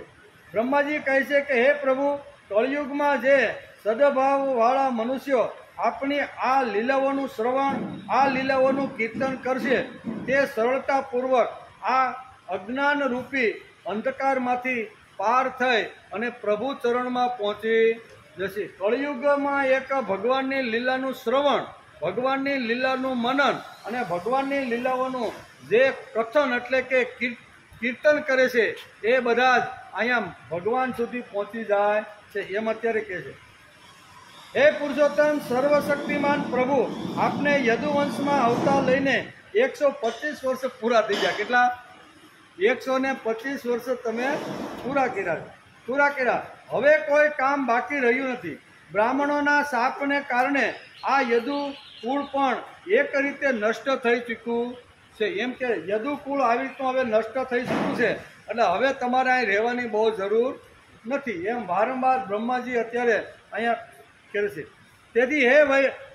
બ્રહ્માજી કહે છે કે હે પ્રભુ, કળિયુગમાં જે સદભાવવાળા મનુષ્યો આપણી આ લીલાઓનું શ્રવણ, આ લીલાઓનું કીર્તન કરશે, તે સરળતાપૂર્વક આ અજ્ઞાનરૂપી અંધકારમાંથી પાર થઈ અને પ્રભુ ચરણમાં પહોંચી જશે. કળિયુગમાં એક ભગવાનની લીલાનું શ્રવણ, ભગવાનની લીલાનું મનન અને ભગવાનની લીલાઓનું જે કથન એટલે કે કીર્તન કરે છે, એ બધા જ અહીંયા ભગવાન સુધી પહોંચી જાય છે. એમ અત્યારે કહે છે. હે પુરુષોત્તમ સર્વશક્તિમાન પ્રભુ, આપને યદુવંશમાં અવતાર લઈને 125 વર્ષ પૂરા થઈ ગયા. કેટલા? 125 વર્ષ તમે પૂરા કર્યા. હવે કોઈ કામ બાકી રહ્યું નથી. બ્રાહ્મણોના શાપને કારણે આ યદુ કુળ પણ એક રીતે નષ્ટ થઈ ચૂક્યું છે. એમ કે યદુ કુળ આવી રીતનું હવે નષ્ટ થઈ ચૂક્યું છે, એટલે હવે તમારે અહીં રહેવાની બહુ જરૂર નથી. એમ વારંવાર બ્રહ્માજી અત્યારે અહીંયા કરે છે. તેથી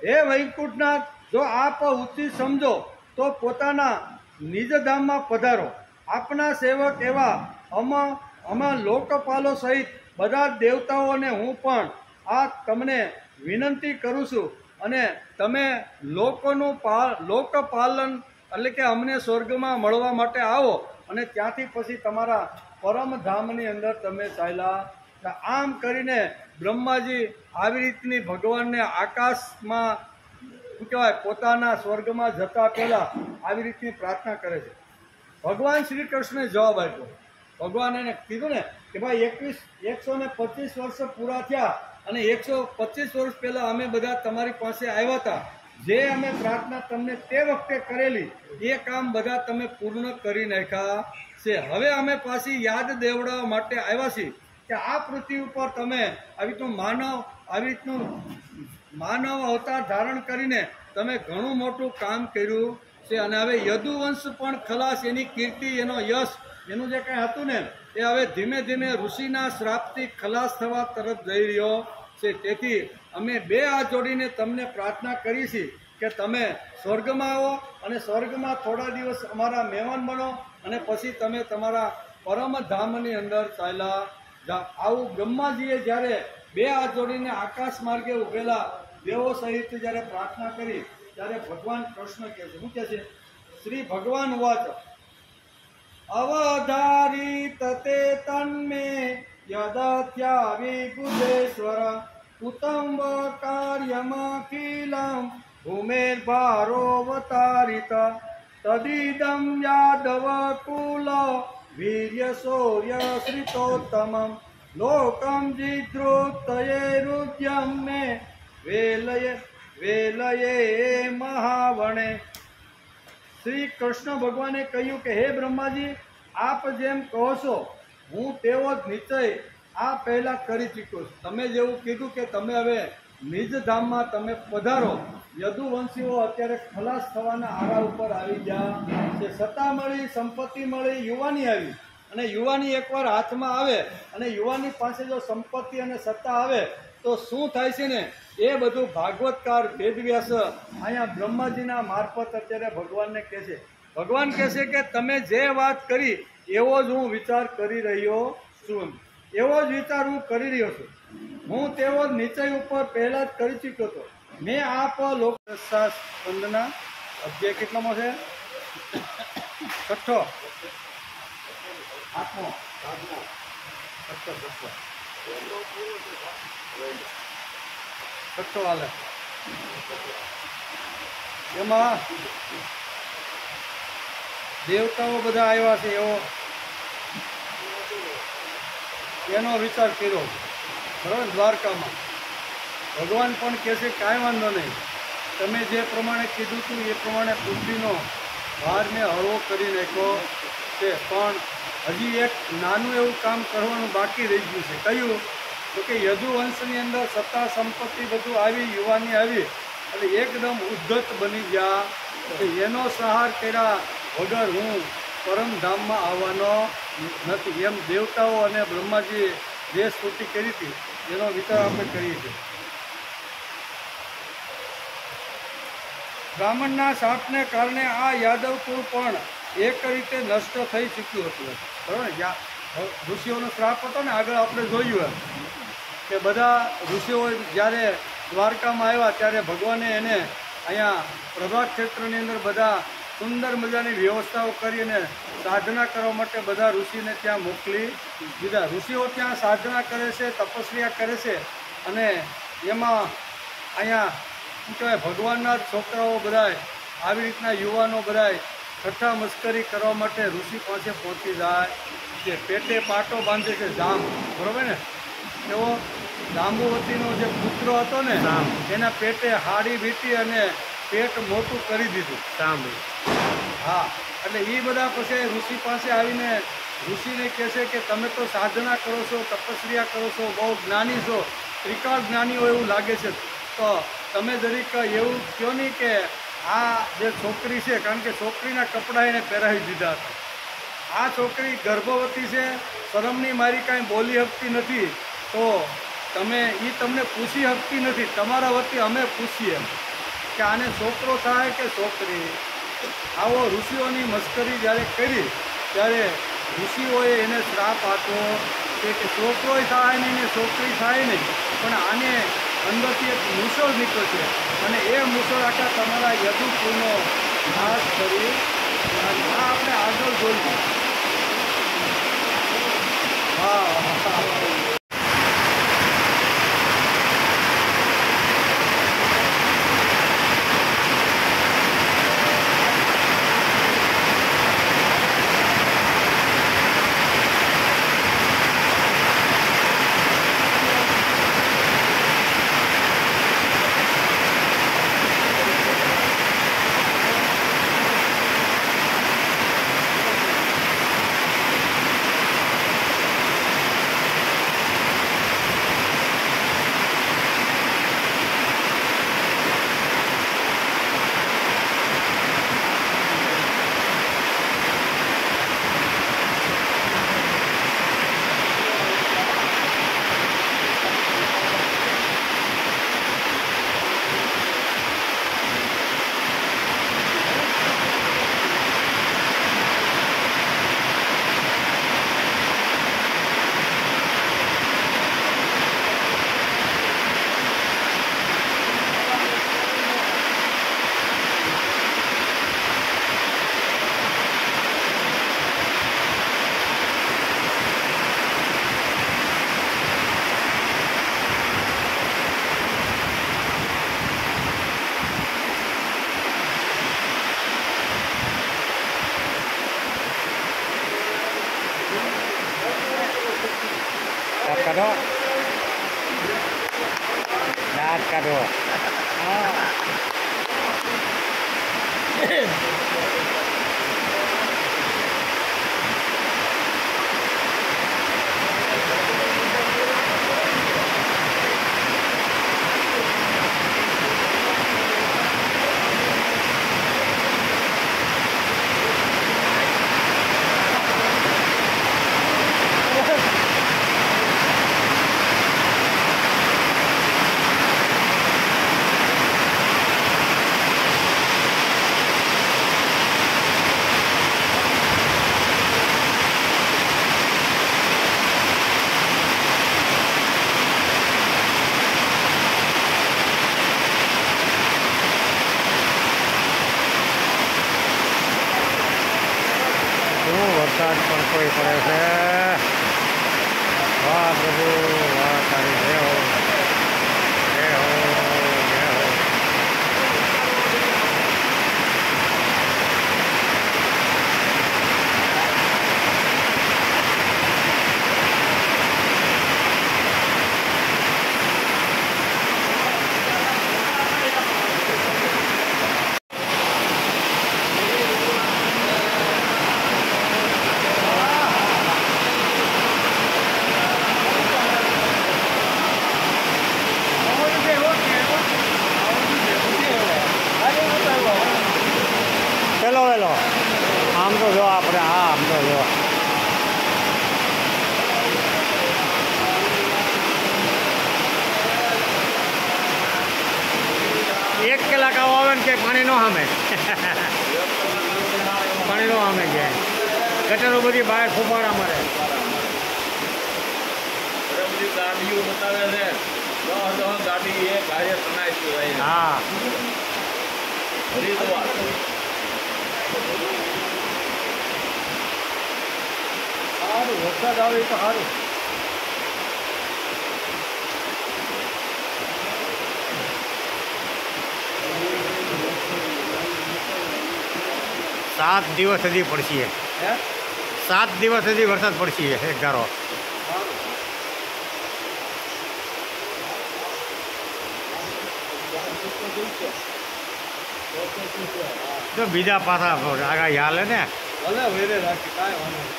હે વૈકુંઠનાથ, જો આપ ઉચિત સમજો તો પોતાના નિજધામમાં પધારો. આપના સેવક એવા અમા લોકપાલો સહિત બધા દેવતાઓને હું પણ આ તમને વિનંતી કરું છું, અને તમે લોકપાલન એટલે કે અમને સ્વર્ગમાં મળવા માટે આવો અને ત્યાંથી પછી તમારા પરમધામની અંદર તમે ચાલ્યા. આમ કરીને બ્રહ્માજી આવી રીતની ભગવાનને આકાશમાં શું કહેવાય પોતાના સ્વર્ગમાં જતા પહેલા આવી રીતની પ્રાર્થના કરે છે. ભગવાન શ્રી કૃષ્ણે જવાબ આપ્યો. ભગવાન એને કીધું ને કે ભાઈ 125 વર્ષ પૂરા થયા અને 125 વર્ષ પહેલા અમે બધા તમારી પાસે આવ્યા હતા. જે અમે પ્રાર્થના તમને તે વખતે કરેલી એ કામ બધા તમે પૂર્ણ કરી નાખ્યા છે. હવે અમે પાછી યાદ દેવડાવવા માટે આવ્યા છીએ કે આ પૃથ્વી ઉપર તમે આવી રીતનું માનવ અવતાર ધારણ કરીને તમે ઘણું મોટું કામ કર્યું છે. અને હવે યદુવંશ પણ ખલાસ, એની કીર્તિ, એનો યશ, એનું જે કંઈ હતું ને એ હવે ધીમે ધીમે ઋષિના શ્રાપથી ખલાસ થવા તરફ જઈ રહ્યો છે. તેથી અમે બે હાથ જોડીને તમને પ્રાર્થના કરી છે કે તમે સ્વર્ગમાં આવો અને સ્વર્ગમાં થોડા દિવસ અમારા મહેમાન બનો અને પછી તમે તમારા પરમધામની અંદર ચાલ્યા જાઓ. આવું બ્રહ્માજીએ જ્યારે બે હાથ જોડીને આકાશ માર્ગે ઉભેલા દેવો સહિત જ્યારે પ્રાર્થના કરી ત્યારે ભગવાન કૃષ્ણ કહે છે, શું કહે છે? શ્રી ભગવાન વાચ અવધારી તતે તન્મે યદત્યા વિબુધેશ્વર ઉત્તમ કાર્યમખિલમ ભૂમેર્ભારોવતારિત તદિદમ યાદવ કુલ વીર્ય શૌર્ય શ્રિતોત્તમમ લોકમ જીધૃતયેરુદ્યમ મે વેલયે મહાવણે. શ્રી કૃષ્ણ ભગવાને કહ્યું કે હે બ્રહ્માજી, આપ જેમ કહો છો હું તેવો જ નિશ્ચય આ પહેલા કરી ચૂક્યો છું. તમે જેવું કીધું કે તમે હવે નિજ ધામમાં તમે પધારો. યદુવંશીઓ અત્યારે ખલાસ થવાના આરા ઉપર આવી ગયા છે. સત્તા મળી, સંપત્તિ મળી, યુવાની આવી, અને યુવાની એકવાર હાથમાં આવે અને યુવાની પાસે જો સંપત્તિ અને સત્તા આવે તો શું થાય છે ને એ બધું ભાગવતકાર વેદવ્યાસ અહીંયા બ્રહ્માજીના મારફત અત્યારે ભગવાનને કહે છે. ભગવાન કહે છે કે તમે જે વાત કરી એવો જ હું વિચાર કરી રહ્યો છું. એવો જ વિચાર હું કરી રહ્યો છું. હું તેવો જ નિશ્ચય ઉપર પહેલા જ કરી ચૂક્યો હતો. મેં આપ લોકરસા સ્પંદના અધ્યાય કેટલામાં છે? 6. 8મો. 6 હાલે એમાં દેવતાઓ બધા આવ્યા છે એનો વિચાર કર્યો બરાબર. દ્વારકામાં ભગવાન પણ કહે છે કાંઈ વાંધો નહીં, તમે જે પ્રમાણે કીધું હતું એ પ્રમાણે પૃથ્વીનો ભારને હળવો કરી નાખ્યો છે, પણ હજી એક નાનું એવું કામ કરવાનું બાકી રહી ગયું છે. કયું? તો કે યદુવંશની અંદર સત્તા સંપત્તિ બધું આવી, યુવાની આવી એટલે એકદમ ઉદ્ધત બની ગયા કે એનો સહાર કર્યા વગર હું પરમધામમાં આવવાનો નથી. એમ દેવતાઓ અને બ્રહ્માજીએ જે સ્તુતિ કરી હતી એનો વિચાર આપણે કરીએ છીએ. બ્રાહ્મણના શાપને કારણે આ યાદવ કુળ પણ એક રીતે નષ્ટ થઈ ચૂક્યું હતું. બરાબર ને? ઋષિઓનો શ્રાપ હતો ને, આગળ આપણે જોયું કે બધા ઋષિઓ જ્યારે દ્વારકામાં આવ્યા ત્યારે ભગવાને એને અહીંયા પ્રભાત ક્ષેત્રની અંદર બધા સુંદર મજાની વ્યવસ્થાઓ કરી અને સાધના કરવા માટે બધા ઋષિને ત્યાં મોકલી દીધા. ઋષિઓ ત્યાં સાધના કરે છે, તપસ્યા કરે છે અને એમાં અહીંયા શું કહેવાય, ભગવાનના જ છોકરાઓ બધાય આવી રીતના યુવાનો બધાય ઠઠ્ઠા મસ્કરી કરવા માટે ઋષિ પાસે પહોંચી જાય છે. પેટે પાટો બાંધે છે જામ, બરાબર ને? એવો જાંબુવતીનો જે પુત્ર હતો ને એના પેટે હાડી વીંટી અને પેટ મોટું કરી દીધું. હા, એટલે એ બધા પછી ઋષિ પાસે આવીને ઋષિને કહે છે કે તમે તો સાધના કરો છો, તપસ્યા કરો છો, બહુ જ્ઞાની છો, ત્રિકાળ જ્ઞાની હોય એવું લાગે છે, તો તમે જરીક એવું કહો નહીં કે આ જે છોકરી છે, કારણ કે છોકરીના કપડાં એને પહેરાવી દીધા હતા, આ છોકરી ગર્ભવતી છે, શરમની મારી કાંઈ બોલી શકતી નથી, તો તમે એ તમને પૂછી શકતી નથી, તમારા વતી અમે પૂછીએ કે આને છોકરો થાય કે છોકરી. આવો ઋષિઓની મસ્કરી જ્યારે કરી ત્યારે ઋષિઓએ એને શ્રાપ આપ્યો કે છોકરોય થાય નહીં ને છોકરી થાય નહીં, પણ આને અંદરથી એક મૂસળ નીકળશે અને એ મૂસળ આખા તમારા યદુકુળનો નાશ કરી. આ આપણે આગળ જોયું. હા. Kado. Lahat kado. ઇલાકાઓ આવે ને કે પાણી નો સામે પાણી નો સામે છે ગટરો બધી બહાર ફૂફાડા મારે બધી ગાડીઓ બતાવે છે 10 ગાડી એ કાર્ય તણાય છે હા હરિદ્વાર સારું વરસાદ આવે તો સારું. સાત દિવસ સુધી પડશે હે 7 દિવસ સુધી વરસાદ પડશે એક ધારો સારું. તો બીજા પાછા આગાહી હાલે ને ભલે વેરે રાખી કાંઈ વાંધો નહીં.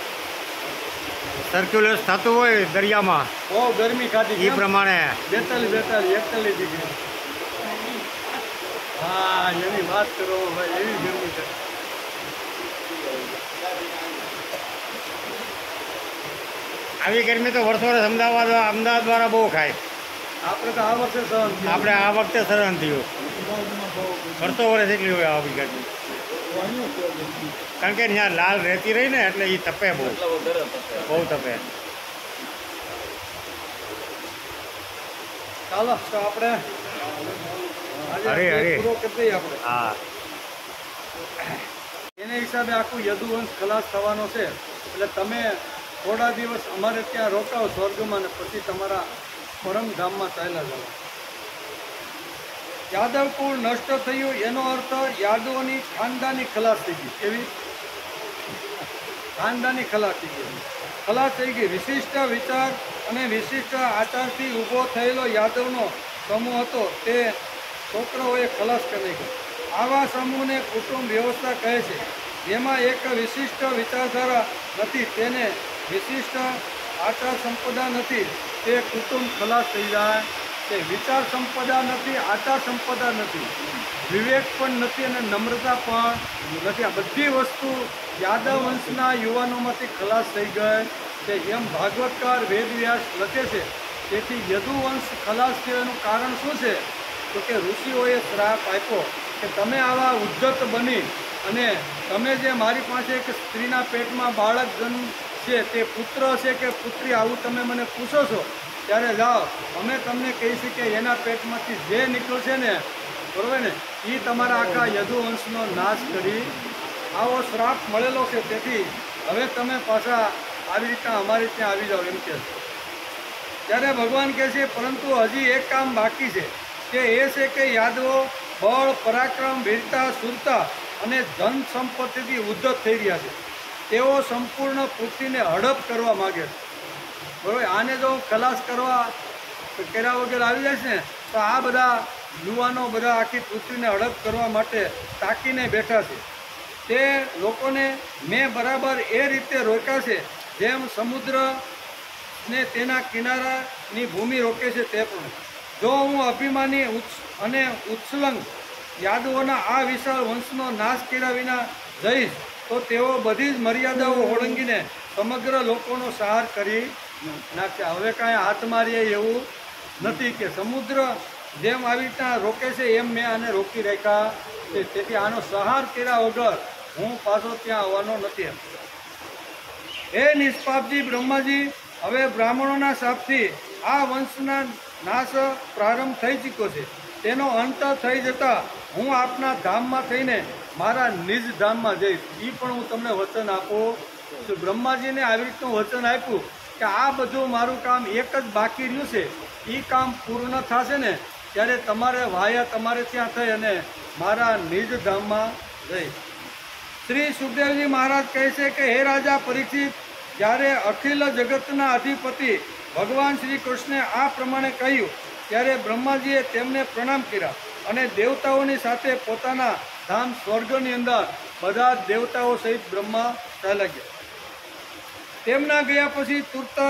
સર્ક્યુલેટ થતું હોય દરિયામાં બહુ ગરમી ખાધી એ કેમ? પ્રમાણે 42 41 ડિગ્રી. હા એની વાત કરો ભાઈ, એવી ગરમી છે. આવી ગરમી તો વર્ષો વર્ષ અમદાવાદ દ્વારા બહુ ખાય આપણે તો આ વર્ષે સહન થયું. આપણે આ વખતે સહન થયું વર્ષો વર્ષ એટલી હોય આવી ગરમી કારણ કે ત્યાં લાલ રહેતી રહી ને એટલે એ તપે બહુ એટલો વધારે થશે બહુ તપે ચાલો તો આપણે આજે હરે, હરે. પૂરો કરી દઈએ આપણે. હા એને હિસાબે આખું યદુવંશ ખલાસ થવાનો છે. એટલે તમે થોડા દિવસ અમારે ત્યાં રોકાઓ સ્વર્ગમાં ને પછી તમારા પરમધામમાં ચાલ્યા જાઓ. યાદવ કુળ નષ્ટ થયું એનો અર્થ યાદવોની ખાનદાની ખલાસ થઈ ગઈ. કેવી ખાનદાની ખલાસ થઈ ગઈ? ખલાસ થઈ ગઈ. વિશિષ્ટ વિચાર અને વિશિષ્ટ આચારથી ઊભો થયેલો યાદવનો સમૂહ હતો તે છોકરાઓએ ખલાસ કરી ગયો. આવા સમૂહને કુટુંબ વ્યવસ્થા કહે છે. જેમાં એક વિશિષ્ટ વિચારધારા નથી, તેને વિશિષ્ટ આચાર સંપદા નથી, તે કુટુંબ ખલાસ થઈ જાય છે. વિચાર સંપદા નથી, આચાર સંપદા નથી, વિવેક પણ નથી અને નમ્રતા પણ નથી. આ બધી વસ્તુ યાદવ વંશના યુવાનોમાંથી ખલાસ થઈ ગઈ છે એમ ભાગવતકાર વેદવ્યાસ લખે છે. તેથી યદુવંશ ખલાસ થયાનું કારણ શું છે? તો કે ઋષિઓએ શ્રાપ આપ્યો કે તમે આવા ઉદ્ધત બની અને તમે જે મારી પાસે એક સ્ત્રીના પેટમાં બાળક જન્મ છે તે પુત્ર છે કે પુત્રી આવું તમે મને પૂછો છો, ત્યારે જાઓ અમે તમને કહીશું કે એના પેટમાંથી જે નીકળશે ને બરોબર ને એ તમારા આખા યદુવંશનો નાશ કરી આવો શ્રાપ મળેલો છે. તેથી હવે તમે પાછા આવી રીતના અમારી ત્યાં આવી જાઓ એમ કહે છે. ત્યારે ભગવાન કહે છે પરંતુ હજી એક કામ બાકી છે, તે એ છે કે યાદવો બળ પરાક્રમ વીરતા શુરતા અને ધન સંપત્તિથી ઉદ્ધત થઈ રહ્યા છે. તેઓ સંપૂર્ણ પૃથ્વીને હડપ કરવા માગે છે. બરોબર, આને જો ખલાસ કર્યા વગર આવી જાય છે ને તો આ બધા યુવાનો બધા આખી પૃથ્વીને હડપ કરવા માટે તાકીને બેઠા છે. તે લોકોને મેં બરાબર એ રીતે રોક્યા છે જેમ સમુદ્ર ને તેના કિનારાની ભૂમિ રોકે છે તે પણ. જો હું અભિમાની અને ઉત્સલંગ યાદવોના આ વિશાળ વંશનો નાશ કર્યા વિના જઈશ તો તેઓ બધી જ મર્યાદાઓ ઓળંગીને સમગ્ર લોકોનો સહાર કરી નાખ્યા. હવે કાંઈ હાથ મારીએ એવું નથી કે સમુદ્ર જેમ આવી રીતના રોકે છે એમ મેં આને રોકી રાખ્યા છે. તેથી આનો સહાર કર્યા વગર હું પાછો ત્યાં આવવાનો નથી. હે નિષ્પાપજી બ્રહ્માજી, હવે બ્રાહ્મણોના શાપથી આ વંશના નાશ પ્રારંભ થઈ ચૂક્યો છે. તેનો અંત થઈ જતાં હું આપના ધામમાં થઈને મારા નિજ ધામમાં જઈશ. એ પણ હું તમને વચન આપું છું. બ્રહ્માજીને આવી રીતનું વચન આપ્યું કે આ બધું મારું કામ એક જ બાકી રહ્યું છે, એ કામ પૂર્ણ થશે ને ત્યારે તમારે વાયા તમારે ત્યાં થઈ અને મારા નિજ ધામમાં જઈશ. શ્રી સુખદેવજી મહારાજ કહે છે કે હે રાજા પરીક્ષિત, જ્યારે અખિલ જગતના અધિપતિ ભગવાન શ્રી કૃષ્ણે આ પ્રમાણે કહ્યું ત્યારે બ્રહ્માજીએ તેમને પ્રણામ કર્યા અને દેવતાઓની સાથે પોતાના ધામ સ્વર્ગની અંદર બધા જ દેવતાઓ સહિત બ્રહ્મા ચાલ્યા ગયા. તેમના ગયા પછી તુરત જ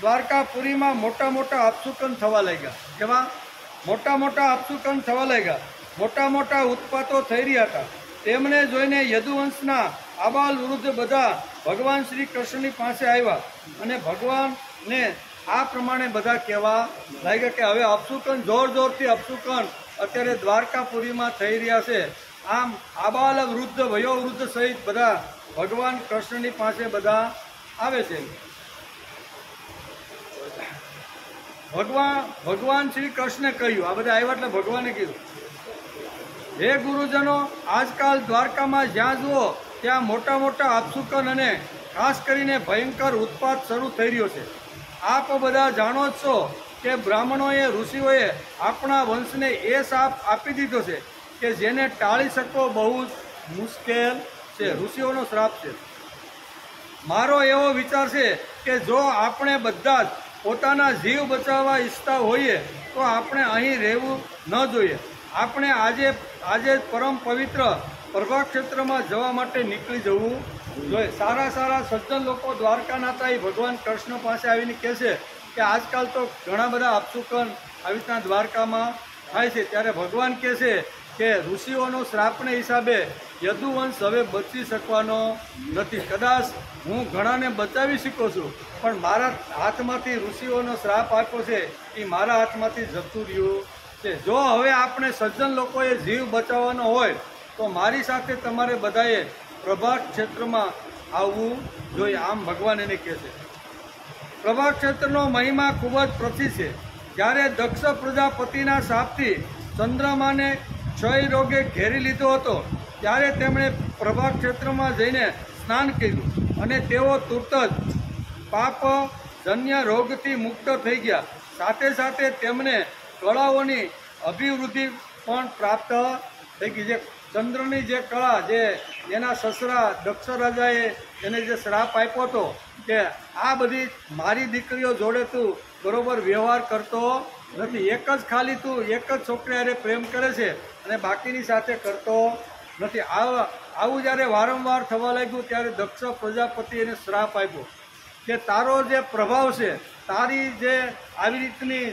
દ્વારકાપુરીમાં મોટા મોટા અપશુકન થવા લાગ્યા. કેવા મોટા મોટા અપશુકન થવા લાગ્યા? મોટા મોટા ઉત્પાતો થઈ રહ્યા હતા. તેમને જોઈને યદુવંશના આબાલ વૃદ્ધ બધા ભગવાન શ્રી કૃષ્ણની પાસે આવ્યા અને ભગવાનને આ પ્રમાણે બધા કહેવા લાગ્યા કે હવે અપશુકન જોર જોરથી અપશુકન અત્યારે દ્વારકાપુરીમાં થઈ રહ્યા છે. આમ આબાલ વૃદ્ધ વયોવૃદ્ધ સહિત બધા ભગવાન કૃષ્ણની પાસે બધા આવે છે. ભગવાન શ્રી કૃષ્ણે કહ્યું, આ બધા આવ્યા એટલે ભગવાને કીધું, હે ગુરુજનો, આજકાલ દ્વારકામાં જ્યાં જુઓ ત્યાં મોટા મોટા આપસુકન અને ખાસ કરીને ભયંકર ઉત્પાત શરૂ થઈ રહ્યો છે. આપ બધા જાણો જ છો કે બ્રાહ્મણોએ ઋષિઓએ આપણા વંશને એ શાપ આપી દીધો છે કે જેને ટાળી શકવો બહુ જ મુશ્કેલ છે. ઋષિઓનો શ્રાપ છે. મારો એવો વિચાર છે કે જો આપણે બધા જ પોતાના જીવ બચાવવા ઈચ્છતા હોઈએ તો આપણે અહીં રહેવું ન જોઈએ. આપણે આજે પરમ પવિત્ર પ્રભા ક્ષેત્રમાં જવા માટે નીકળી જવું જોઈએ. સારા સારા સજ્જન લોકો દ્વારકાનાથ એ ભગવાન કૃષ્ણ પાસે આવીને કહે છે કે આજકાલ તો ઘણા બધા અપશુકન આવી રીતના દ્વારકામાં થાય છે. ત્યારે ભગવાન કહે છે કે ઋષિઓનો શ્રાપને હિસાબે યદુવંશ હવે બચી શકવાનો નથી. કદાચ હું ઘણાને બચાવી શકું છું, પણ મારા હાથમાંથી ઋષિઓનો શ્રાપ આપ્યો છે એ મારા હાથમાંથી જતું રહ્યું છે. જો હવે આપણે સજ્જન લોકોએ જીવ બચાવવાનો હોય તો મારી સાથે તમારે બધાએ પ્રભાત ક્ષેત્રમાં આવવું જોઈએ. આમ ભગવાન એને કહે છે. પ્રભાત ક્ષેત્રનો મહિમા ખૂબ જ પ્રસિદ્ધ છે. જ્યારે દક્ષ પ્રજાપતિના શાપથી ચંદ્રમાને ક્ષય રોગે ઘેરી લીધો હતો ત્યારે તેમણે પ્રભાત ક્ષેત્રમાં જઈને સ્નાન કર્યું અને તેઓ તુરત જ પાપજન્ય રોગથી મુક્ત થઈ ગયા. સાથે સાથે તેમને કળાઓની અભિવૃદ્ધિ પણ પ્રાપ્ત થઈ ગઈ. જે ચંદ્રની જે કળા, જે એના સસરા દક્ષ રાજાએ એને જે શ્રાપ આપ્યો હતો કે આ બધી મારી દીકરીઓ જોડે તું બરોબર વ્યવહાર કરતો નથી, એક જ ખાલી તું એક જ છોકરી હારે પ્રેમ કરે છે અને બાકીની સાથે કરતો નથી. આવું જ્યારે વારંવાર થવા લાગ્યું ત્યારે દક્ષ પ્રજાપતિ એને શ્રાપ આપ્યો કે તારો જે પ્રભાવ છે, તારી જે આવી રીતની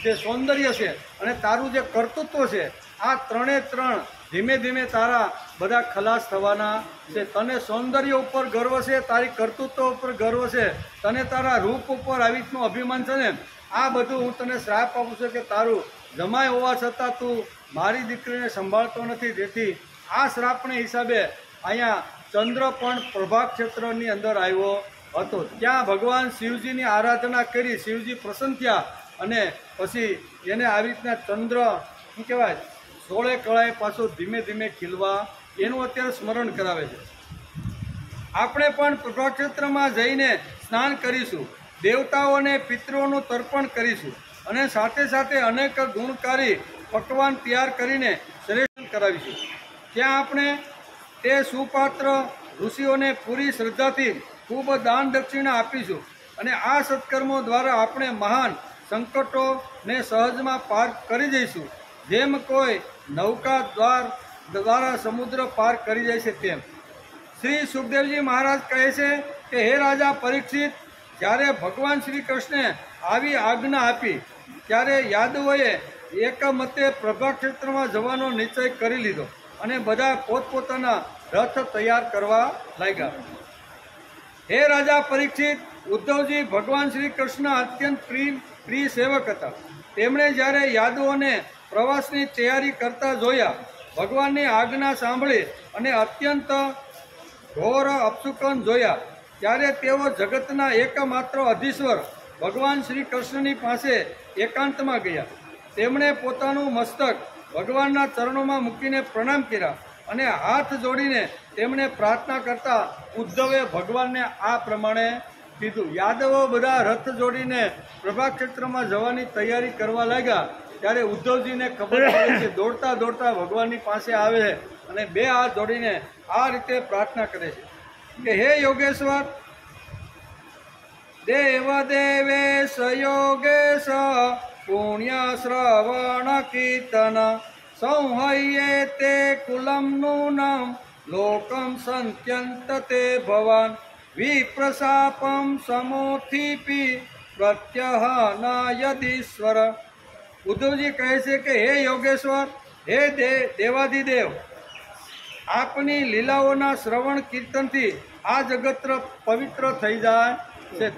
જે સૌંદર્ય છે અને તારું જે કર્તૃત્વ છે, આ ત્રણે ત્રણ ધીમે ધીમે તારા બધા ખલાસ થવાના છે. તને સૌંદર્ય ઉપર ગર્વ છે, તારી કર્તૃત્વ ઉપર ગર્વ છે, તને તારા રૂપ ઉપર આવી રીતનું અભિમાન છે ને, આ બધું હું તને શ્રાપ આપું છું કે તારું જમાઈ હોવા છતાં તું મારી દીકરીને સંભાળતો નથી. તેથી આ શ્રાપને હિસાબે અહીંયા ચંદ્ર પણ પ્રભા ક્ષેત્રની અંદર આવ્યો હતો. ત્યાં ભગવાન શિવજીની આરાધના કરી, શિવજી પ્રસન્ન થયા અને પછી એને આવી રીતના ચંદ્ર શું કહેવાય 16 કળાએ પાછો ધીમે ધીમે ખીલવા એનું અત્યારે સ્મરણ કરાવે છે. આપણે પણ પ્રભા ક્ષેત્રમાં જઈને સ્નાન કરીશું, દેવતાઓને પિતૃઓનું તર્પણ કરીશું અને સાથે સાથે અનેક ગુણકારી પકવાન તૈયાર કરીને શ્રેષ્ઠ કરાવીશું. ત્યાં આપણે તે સુપાત્ર ઋષિઓને પૂરી શ્રદ્ધાથી ખૂબ દાન દક્ષિણા આપીશું અને આ સત્કર્મો દ્વારા આપણે મહાન સંકટોને સહજમાં પાર કરી જઈશું. જેમ કોઈ નૌકા દ્વારા સમુદ્ર પાર કરી જાય છે તેમ. શ્રી સુખદેવજી મહારાજ કહે છે કે હે રાજા પરીક્ષિત, જ્યારે ભગવાન શ્રી કૃષ્ણે આવી આજ્ઞા આપી ત્યારે યાદવોએ એકમતે પ્રભા ક્ષેત્રમાં જવાનો નિશ્ચય કરી લીધો અને બધા પોતપોતાના રથ તૈયાર કરવા લાગ્યા. હે રાજા પરીક્ષિત, ઉદ્ધવજી ભગવાન શ્રી કૃષ્ણ અત્યંત પ્રિય સેવક હતા. તેમણે જ્યારે યાદવોને પ્રવાસની તૈયારી કરતા જોયા, ભગવાનની આજ્ઞા સાંભળી અને અત્યંત ઘોર અપશુકન જોયા, ત્યારે તેઓ જગતના એકમાત્ર અધીશ્વર ભગવાન શ્રી કૃષ્ણની પાસે એકાંતમાં ગયા. તેમણે પોતાનું મસ્તક ભગવાનના ચરણોમાં મૂકીને પ્રણામ કર્યા અને હાથ જોડીને તેમણે પ્રાર્થના કરતા ઉદ્ધવે ભગવાનને આ પ્રમાણે કીધું. યાદવો બધા રથ જોડીને પ્રભા ક્ષેત્રમાં જવાની તૈયારી કરવા લાગ્યા ત્યારે ઉદ્ધવજીને ખબર પડી કે દોડતા દોડતા ભગવાનની પાસે આવે છે અને બે હાથ જોડીને આ રીતે પ્રાર્થના કરે છે કે હે યોગેશ્વર, દેવ દેવેશ યોગેશ પુણ્ય શ્રવણ કીર્તન સંહયે તે કુલમ નૂનમ લોકમ સંત્યંત તે ભવાન વિપ્રશાપમ સમોથીપી પ્રત્યહનાયદીશ્વર. ઉદ્ધવજી કહે છે કે હે યોગેશ્વર, હે દેવાધિદેવ, આપની લીલાઓના શ્રવણ કીર્તનથી આ જગત પવિત્ર થઈ જાય છે.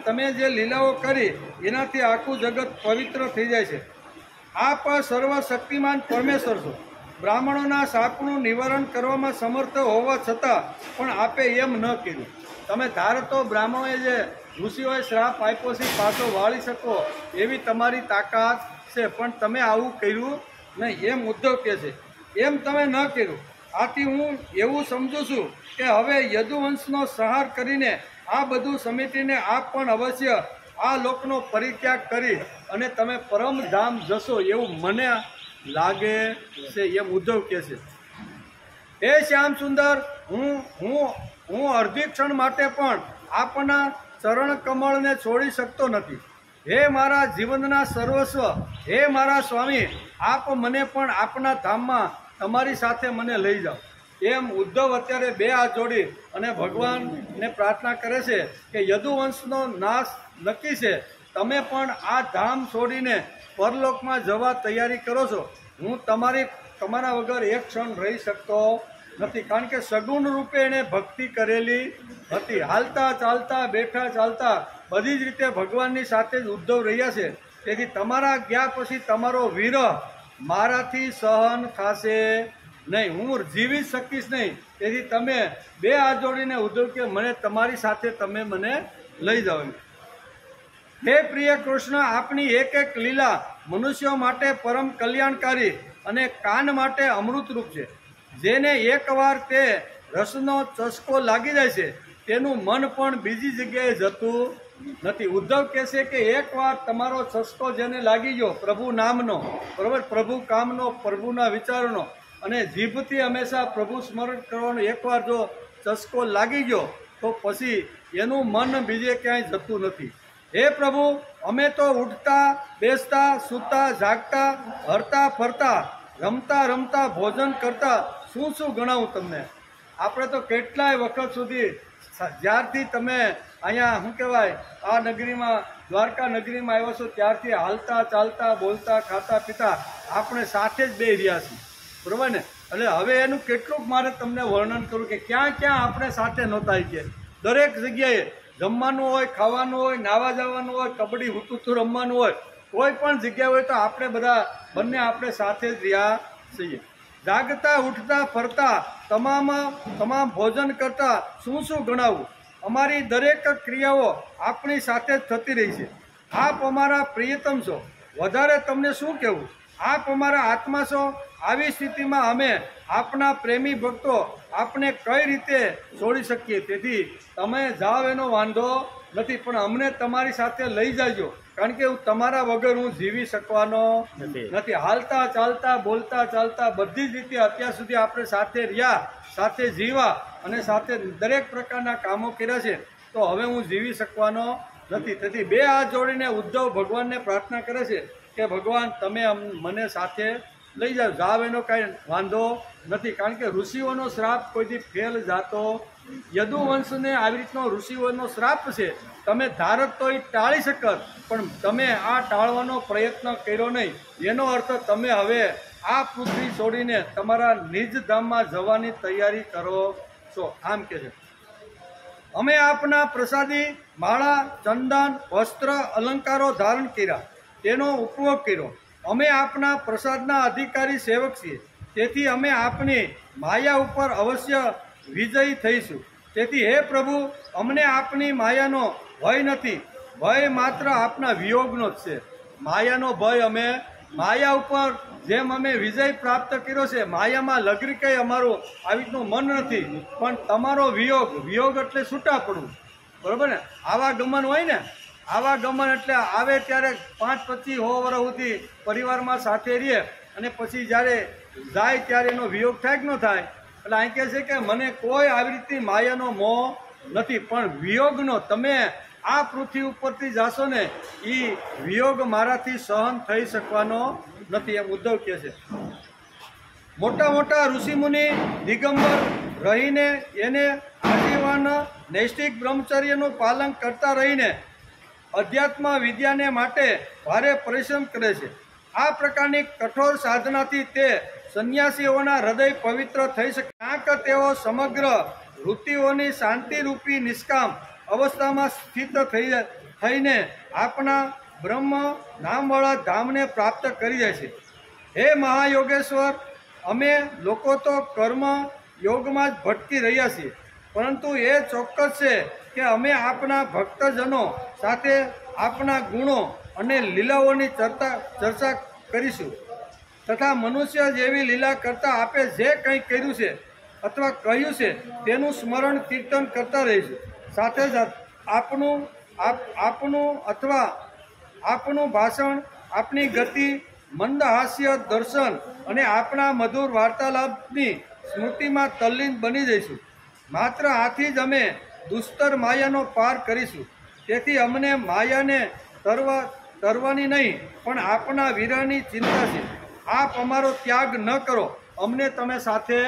તમે જે લીલાઓ કરી એનાથી આખું જગત પવિત્ર થઈ જાય છે. આપ સર્વશક્તિમાન પરમેશ્વર છો. બ્રાહ્મણોના શાપનું નિવારણ કરવામાં સમર્થ હોવા છતાં પણ આપે એમ ન કર્યું. તમે ધારો તો બ્રાહ્મણોએ જે ઋષિઓએ શ્રાપ આપ્યો છે પાછો વાળી શકો એવી તમારી તાકાત છે, પણ તમે આવું કર્યું નહીં એમ ઉદ્ધવ કહે છે. એમ તમે ન કર્યું. આથી હું એવું સમજું છું કે હવે યદુવંશનો સંહાર કરીને આ બધું સમેટીને આપ પણ અવશ્ય આ લોકનો પરિત્યાગ કરી અને તમે પરમધામ જશો એવું મને લાગે છે એમ ઉદ્ધવ કહે છે. હે શ્યામ સુંદર, હું અડધી ક્ષણ માટે પણ આપના ચરણ કમળને છોડી શકતો નથી. હે મારા જીવનના સર્વસ્વ, હે મારા સ્વામી, આપ મને પણ આપના ધામમાં તમારી સાથે મને લઈ જાઓ. એમ ઉદ્ધવ અત્યારે બે હાથ જોડી અને ભગવાનને પ્રાર્થના કરે છે કે યદુવંશનો નાશ નક્કી છે, તમે પણ આ ધામ છોડીને પરલોકમાં જવા તૈયારી કરો છો. હું તમારા વગર એક ક્ષણ રહી શકતો નથી, કારણ કે સગુણ રૂપે એણે ભક્તિ કરેલી હતી. હાલતા ચાલતા બેઠા ચાલતા બધી જ રીતે ભગવાનની સાથે જ ઉદ્ધવ રહ્યા છે. તેથી તમારા ગયા પછી તમારો વિરહ મારાથી સહન થશે નહીં, હું જીવી શકીશ નહીં. તેથી તમે બે હાથ જોડીને ઉદ્ધવ કે મને તમારી સાથે તમે મને લઈ જાઓ. હે પ્રિય કૃષ્ણ, આપની એક એક લીલા મનુષ્યો માટે પરમ કલ્યાણકારી અને કાન માટે અમૃતરૂપ છે. જેને એકવાર તે રસનો ચસ્કો લાગી જાય છે તેનું મન પણ બીજી જગ્યાએ જતું નથી. ઉદ્ધવ કહે છે કે એકવાર તમારો ચસ્કો જેને લાગી ગયો પ્રભુ નામનો, બરાબર, પ્રભુ કામનો, પ્રભુના વિચારોનો અને જીભથી હંમેશા પ્રભુ સ્મરણ કરવાનો એકવાર જો ચસ્કો લાગી ગયો તો પછી એનું મન બીજે ક્યાંય જતું નથી. હે પ્રભુ, અમે તો ઉઠતા બેસતા સૂતા જાગતા હરતા ફરતા રમતા રમતા ભોજન કરતા શું શું ગણાવું તમને. આપણે તો કેટલાય વખત સુધી જ્યારથી તમે અહીંયા શું કહેવાય આ નગરીમાં દ્વારકા નગરીમાં આવ્યા છો ત્યારથી હાલતા ચાલતા બોલતા ખાતા પીતા આપણે સાથે જ બે રહ્યા છીએ, બરાબર ને. એટલે હવે એનું કેટલુંક મારે તમને વર્ણન કરું કે ક્યાં ક્યાં આપણે સાથે નહોતા કે દરેક જગ્યાએ જમવાનું હોય, ખાવાનું હોય, નાવા જવાનું હોય, કબડ્ડી હુતુતું રમવાનું હોય, કોઈ પણ જગ્યા હોય તો આપણે બધા બંને આપણે સાથે જ રહ્યા છીએ. જાગતા ઉઠતા ફરતા તમામ ભોજન કરતા શું શું ગણાવું. અમારી દરેક ક્રિયાઓ આપણી સાથે જ થતી રહી છે. આપ અમારા પ્રિયતમ છો, વધારે તમને શું કહેવું. આપ અમારા આત્મા છો. આવી સ્થિતિમાં અમે આપના પ્રેમી ભક્તો આપને કઈ રીતે છોડી શકીએ. તેથી તમે જાઓ એનો વાંધો નથી, પણ અમને તમારી સાથે લઈ જાજો, કારણ કે તમારા વગર હું જીવી શકવાનો નથી. હાલતા ચાલતા બોલતા ચાલતા બધી જ રીતે અત્યાર સુધી આપણે સાથે રહ્યા, સાથે જીવા અને સાથે દરેક પ્રકારના કામો કર્યા છે, તો હવે હું જીવી શકવાનો નથી. તેથી બે હાથ જોડીને ઉદ્ધવ ભગવાનને પ્રાર્થના કરે છે કે ભગવાન તમે મને સાથે લઈ જાઓ. જાવ એનો કાંઈ વાંધો નથી, કારણ કે ઋષિઓનો શ્રાપ કોઈથી ફેલ જાતો. યદુવંશને આવી રીતનો ઋષિઓનો શ્રાપ છે, તમે ધારત તો એ ટાળી શકત, પણ તમે આ ટાળવાનો પ્રયત્ન કર્યો નહીં. એનો અર્થ તમે હવે આ પૃથ્વી છોડીને તમારા નિજ ધામમાં જવાની તૈયારી કરો છો. આમ કે છે અમે આપના પ્રસાદી માળા ચંદન વસ્ત્ર અલંકારો ધારણ કર્યા, તેનો ઉપયોગ કર્યો. અમે આપના પ્રસાદના અધિકારી સેવક છીએ, તેથી અમે આપની માયા ઉપર અવશ્ય વિજયી થઈશું. તેથી હે પ્રભુ, અમને આપની માયાનો ભય નથી, ભય માત્ર આપના વિયોગનો જ છે. માયાનો ભય અમે માયા ઉપર જેમ અમે વિજય પ્રાપ્ત કર્યો છે, માયામાં લગરી કંઈ અમારું આવી રીતનું મન નથી, પણ તમારો વિયોગ એટલે છૂટા પડવું, બરાબર ને. આવાગમન હોય ને, આવાગમન એટલે આવે ત્યારે 5-25 વર્ષ સુધી પરિવારમાં સાથે રહીએ અને પછી જ્યારે જાય ત્યારે એનો વિયોગ થાય કે ન થાય. એટલે અહીં કહે છે કે મને કોઈ આવી રીતની માયાનો મોહ નથી, પણ વિયોગનો તમે આ પૃથ્વી ઉપરથી જાશો ને એ વિયોગ મારાથી સહન થઈ શકવાનો નથી, એમ ઉદ્ધવ કહે છે. મોટા મોટા ઋષિમુનિ દિગંબર રહીને એને આજીવન નૈષ્ઠિક બ્રહ્મચર્યનું પાલન કરતા રહીને અધ્યાત્મ વિદ્યાને માટે ભારે પરિશ્રમ કરે છે. આ પ્રકારની કઠોર સાધનાથી તે સંન્યાસીઓના હૃદય પવિત્ર થઈ શકે. ક્યાંક તેઓ સમગ્ર વૃત્તિઓની શાંતિરૂપી નિષ્કામ અવસ્થામાં સ્થિત થઈને આપના બ્રહ્મ નામવાળા ધામને પ્રાપ્ત કરી જાય છે. હે મહાયોગેશ્વર, અમે લોકો તો કર્મ યોગમાં જ ભટકી રહ્યા છીએ, પરંતુ એ ચોક્કસ છે કે અમે આપના ભક્તજનો સાથે આપના ગુણો અને લીલાઓની ચર્ચા કરીશું તથા મનુષ્ય જેવી લીલા કરતા આપે જે કંઈ કર્યું છે અથવા કહ્યું છે તેનું સ્મરણ કીર્તન કરતા રહીશું. સાથે સાથે આપનું ભાષણ, આપની ગતિ, મંદ હાસ્ય દર્શન અને આપણા મધુર વાર્તાલાપની સ્મૃતિમાં તલ્લીન બની જઈશું. માત્ર આથી જ અમે દુસ્તર માયાનો પાર કરીશું. તેથી અમને માયાને તરવાની નહીં, પણ આપના વિરહની ચિંતા છે. આપ અમારો ત્યાગ ન કરો, અમને તમે સાથે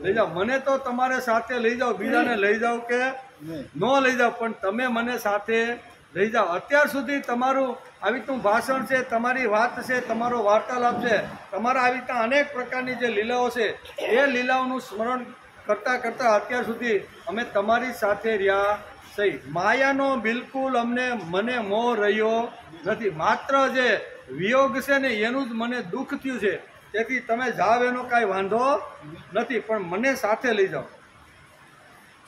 લઈ જાઓ. મને તો તમારે સાથે લઈ જાઓ, બીજાને લઈ જાઓ કે ન લઈ જાઓ, પણ તમે મને સાથે લઈ જાઓ. અત્યાર સુધી તમારું આવી રીતનું ભાષણ છે, તમારી વાત છે, તમારો વાર્તાલાપ છે, તમારા આવી રીતના અનેક પ્રકારની જે લીલાઓ છે એ લીલાઓનું સ્મરણ કરતાં કરતાં અત્યાર સુધી અમે તમારી સાથે રહ્યા સહી. માયાનો બિલકુલ મને મોહ રહ્યો નથી. માત્ર જે વિયોગ છે ને એનું જ મને દુઃખ થયું છે. તેથી તમે જાઓ એનો કાંઈ વાંધો નથી, પણ મને સાથે લઈ જાઓ.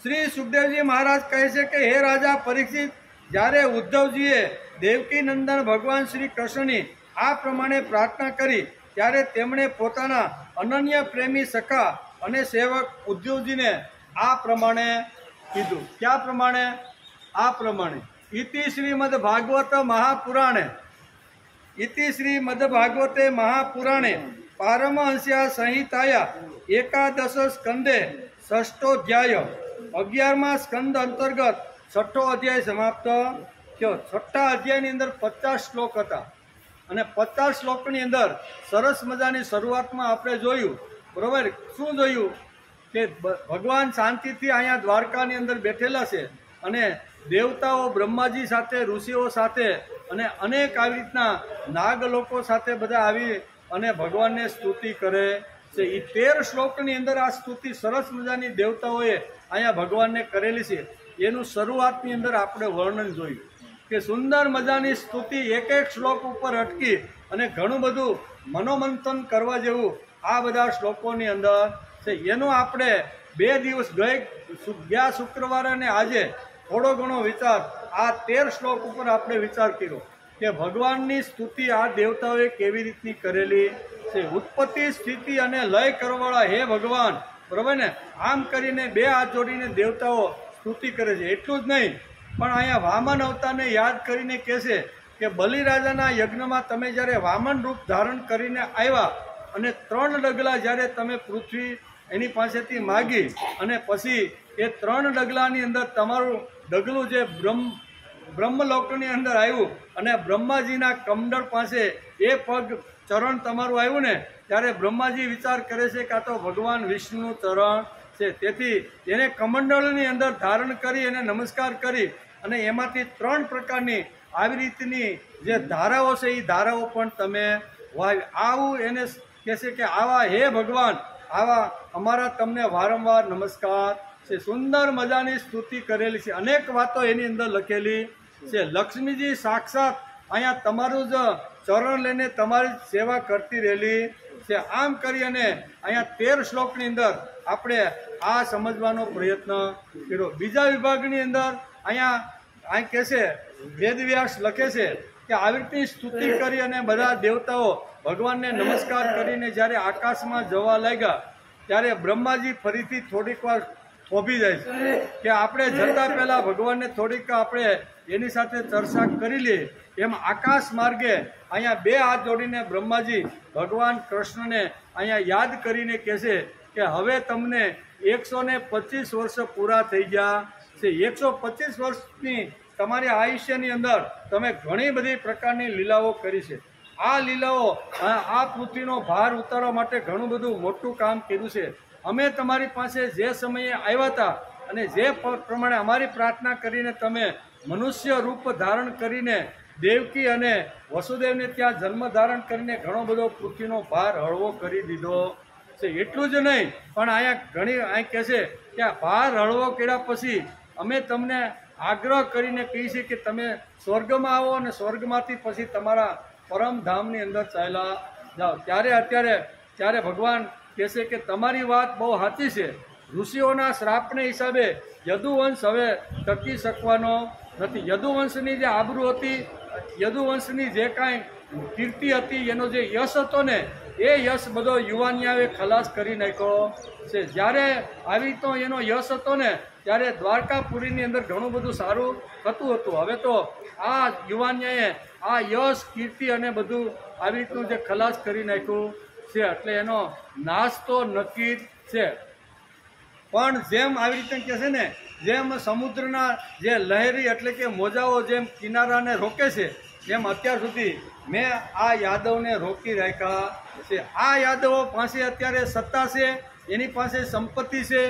શ્રી સુખદેવજી મહારાજ કહે છે કે હે રાજા પરીક્ષિત, જ્યારે ઉદ્ધવજીએ દેવકી નંદન ભગવાન શ્રી કૃષ્ણની આ પ્રમાણે પ્રાર્થના કરી ત્યારે તેમણે પોતાના અનન્ય પ્રેમી સખા અને સેવક ઉદ્ધવજીને આ પ્રમાણે કીધું. ક્યાં પ્રમાણે? આ પ્રમાણે. ઇતિ શ્રીમદ ભાગવતે મહાપુરાણે પારમહંસ્યા સંહિતાયા એકાદશ સ્કંદે ષષ્ઠોધ્યાય 11મા સ્કંદ અંતર્ગત 6ઠ્ઠો અધ્યાય સમાપ્ત થયો. 6ઠ્ઠા અધ્યાયની અંદર 50 શ્લોક હતા અને 50 શ્લોકની અંદર સરસ મજાની શરૂઆતમાં આપણે જોયું, બરોબર? શું જોયું? કે ભગવાન શાંતિથી અહીંયા દ્વારકાની અંદર બેઠેલા છે અને દેવતાઓ બ્રહ્માજી સાથે, ઋષિઓ સાથે અને અનેક આવી રીતના નાગ લોકો સાથે બધા આવી અને ભગવાનને સ્તુતિ કરે છે. એ 13 શ્લોકની અંદર આ સ્તુતિ સરસ મજાની દેવતાઓએ અહીંયા ભગવાનને કરેલી છે. એનું શરૂઆતની અંદર આપણે વર્ણન જોયું કે સુંદર મજાની સ્તુતિ એક એક શ્લોક ઉપર અટકી અને ઘણું બધું મનોમંથન કરવા જેવું આ બધા શ્લોકોની અંદર છે. એનો આપણે 2 દિવસ ગયા શુક્રવારે અને આજે થોડો ઘણો વિચાર આ 13 શ્લોક ઉપર આપણે વિચાર કર્યો કે ભગવાનની સ્તુતિ આ દેવતાઓએ કેવી રીતની કરેલી છે. ઉત્પત્તિ, સ્થિતિ અને લય કરવાવાળા હે ભગવાન, બરાબર ને? આમ કરીને 2 હાથ જોડીને દેવતાઓ સ્તુતિ કરે છે. એટલું જ નહીં, પણ અહીંયા વામન અવતારને યાદ કરીને કહેશે કે બલિરાજાના યજ્ઞમાં તમે જ્યારે વામન રૂપ ધારણ કરીને આવ્યા અને 3 ડગલા જ્યારે તમે પૃથ્વી એની પાસેથી માગી અને પછી એ 3 ડગલાની અંદર તમારું ડગલું જે બ્રહ્મલોકની અંદર આવ્યું અને બ્રહ્માજીના કમંડળ પાસે એ પગ ચરણ તમારું આવ્યું ને, ત્યારે બ્રહ્માજી વિચાર કરે છે કે આ તો ભગવાન વિષ્ણુનું ચરણ છે. તેથી એને કમંડળની અંદર ધારણ કરી અને નમસ્કાર કરી અને એમાંથી 3 પ્રકારની આવી રીતની જે ધારાઓ છે એ ધારાઓ પણ તમે વાવી. આવું એને કહે છે કે આવા હે ભગવાન, આવા અમારા તમને વારંવાર નમસ્કાર છે. સુંદર મજાની સ્તુતિ કરેલી છે. અનેક વાતો એની અંદર લખેલી છે. લક્ષ્મીજી સાક્ષાત અહીંયા તમારું જ ચરણ લઈને તમારી સેવા કરતી રહેલી છે. આમ કરી અને અહીંયા 13 શ્લોકની અંદર આપણે આ સમજવાનો પ્રયત્ન કર્યો. બીજા વિભાગની અંદર અહીંયા કહે છે, વેદવ્યાસ લખે છે કે આવી રીતની સ્તુતિ કરી અને બધા દેવતાઓ ભગવાનને નમસ્કાર કરીને જ્યારે આકાશમાં જવા લાગ્યા ત્યારે બ્રહ્માજી ફરીથી થોડીક વાર થોભી જાય છે કે આપણે જતા પહેલા ભગવાનને થોડીક આપણે એની સાથે ચર્ચા કરી લઈએ. એમ આકાશ માર્ગે અહીંયા 2 હાથ જોડીને બ્રહ્માજી ભગવાન કૃષ્ણને અહીંયા યાદ કરીને કહે છે કે હવે તમને 125 વર્ષ પૂરા થઈ ગયા છે. 125 વર્ષની તમારી આયુષ્યની અંદર તમે ઘણી બધી પ્રકારની લીલાઓ કરી છે. આ લીલાઓ આ પૃથ્વીનો ભાર ઉતારવા માટે ઘણું બધું મોટું કામ કર્યું છે. અમે તમારી પાસે જે સમયે આવ્યા હતા અને જે પ્રમાણે અમારી પ્રાર્થના કરીને તમે મનુષ્ય રૂપ ધારણ કરીને દેવકી અને વસુદેવને ત્યાં જન્મ ધારણ કરીને ઘણો બધો પૃથ્વીનો ભાર હળવો કરી દીધો છે. એટલું જ નહીં, પણ અહીંયા કહે છે કે આ ભાર હળવો કર્યા પછી અમે તમને આગ્રહ કરીને કહે છે કે તમે સ્વર્ગમાં આવો અને સ્વર્ગમાંથી પછી તમારા પરમધામની અંદર ચાલ્યા જાઓ. ત્યારે ભગવાન કહેશે કે તમારી વાત બહુ સાચી છે. ઋષિઓના શ્રાપને હિસાબે યદુવંશ હવે ટકી શકવાનો નથી. યદુવંશની જે આબરૂ હતી, યદુવંશની જે કાંઈ કીર્તિ હતી, એનો જે યશ હતો ને, એ યશ બધો યુવાનિયાએ ખલાસ કરી નાખ્યો છે. જ્યારે આવી તો એનો યશ હતો ને, ત્યારે દ્વારકાપુરીની અંદર ઘણું બધું સારું થતું હતું. હવે તો આ યુવાનિયાએ આ યશ, કીર્તિ અને બધું આવી રીતનું જે ખલાસ કરી નાખ્યું છે, એટલે એનો નાશ તો નક્કી જ છે. પણ જેમ આવી રીતે કહે છે ને, જેમ સમુદ્રના જે લહેરી એટલે કે મોજાઓ જેમ કિનારાને રોકે છે, એમ અત્યાર સુધી મેં આ યાદવને રોકી રાખ્યા છે. આ યાદવો પાસે અત્યારે સત્તા છે, એની પાસે સંપત્તિ છે,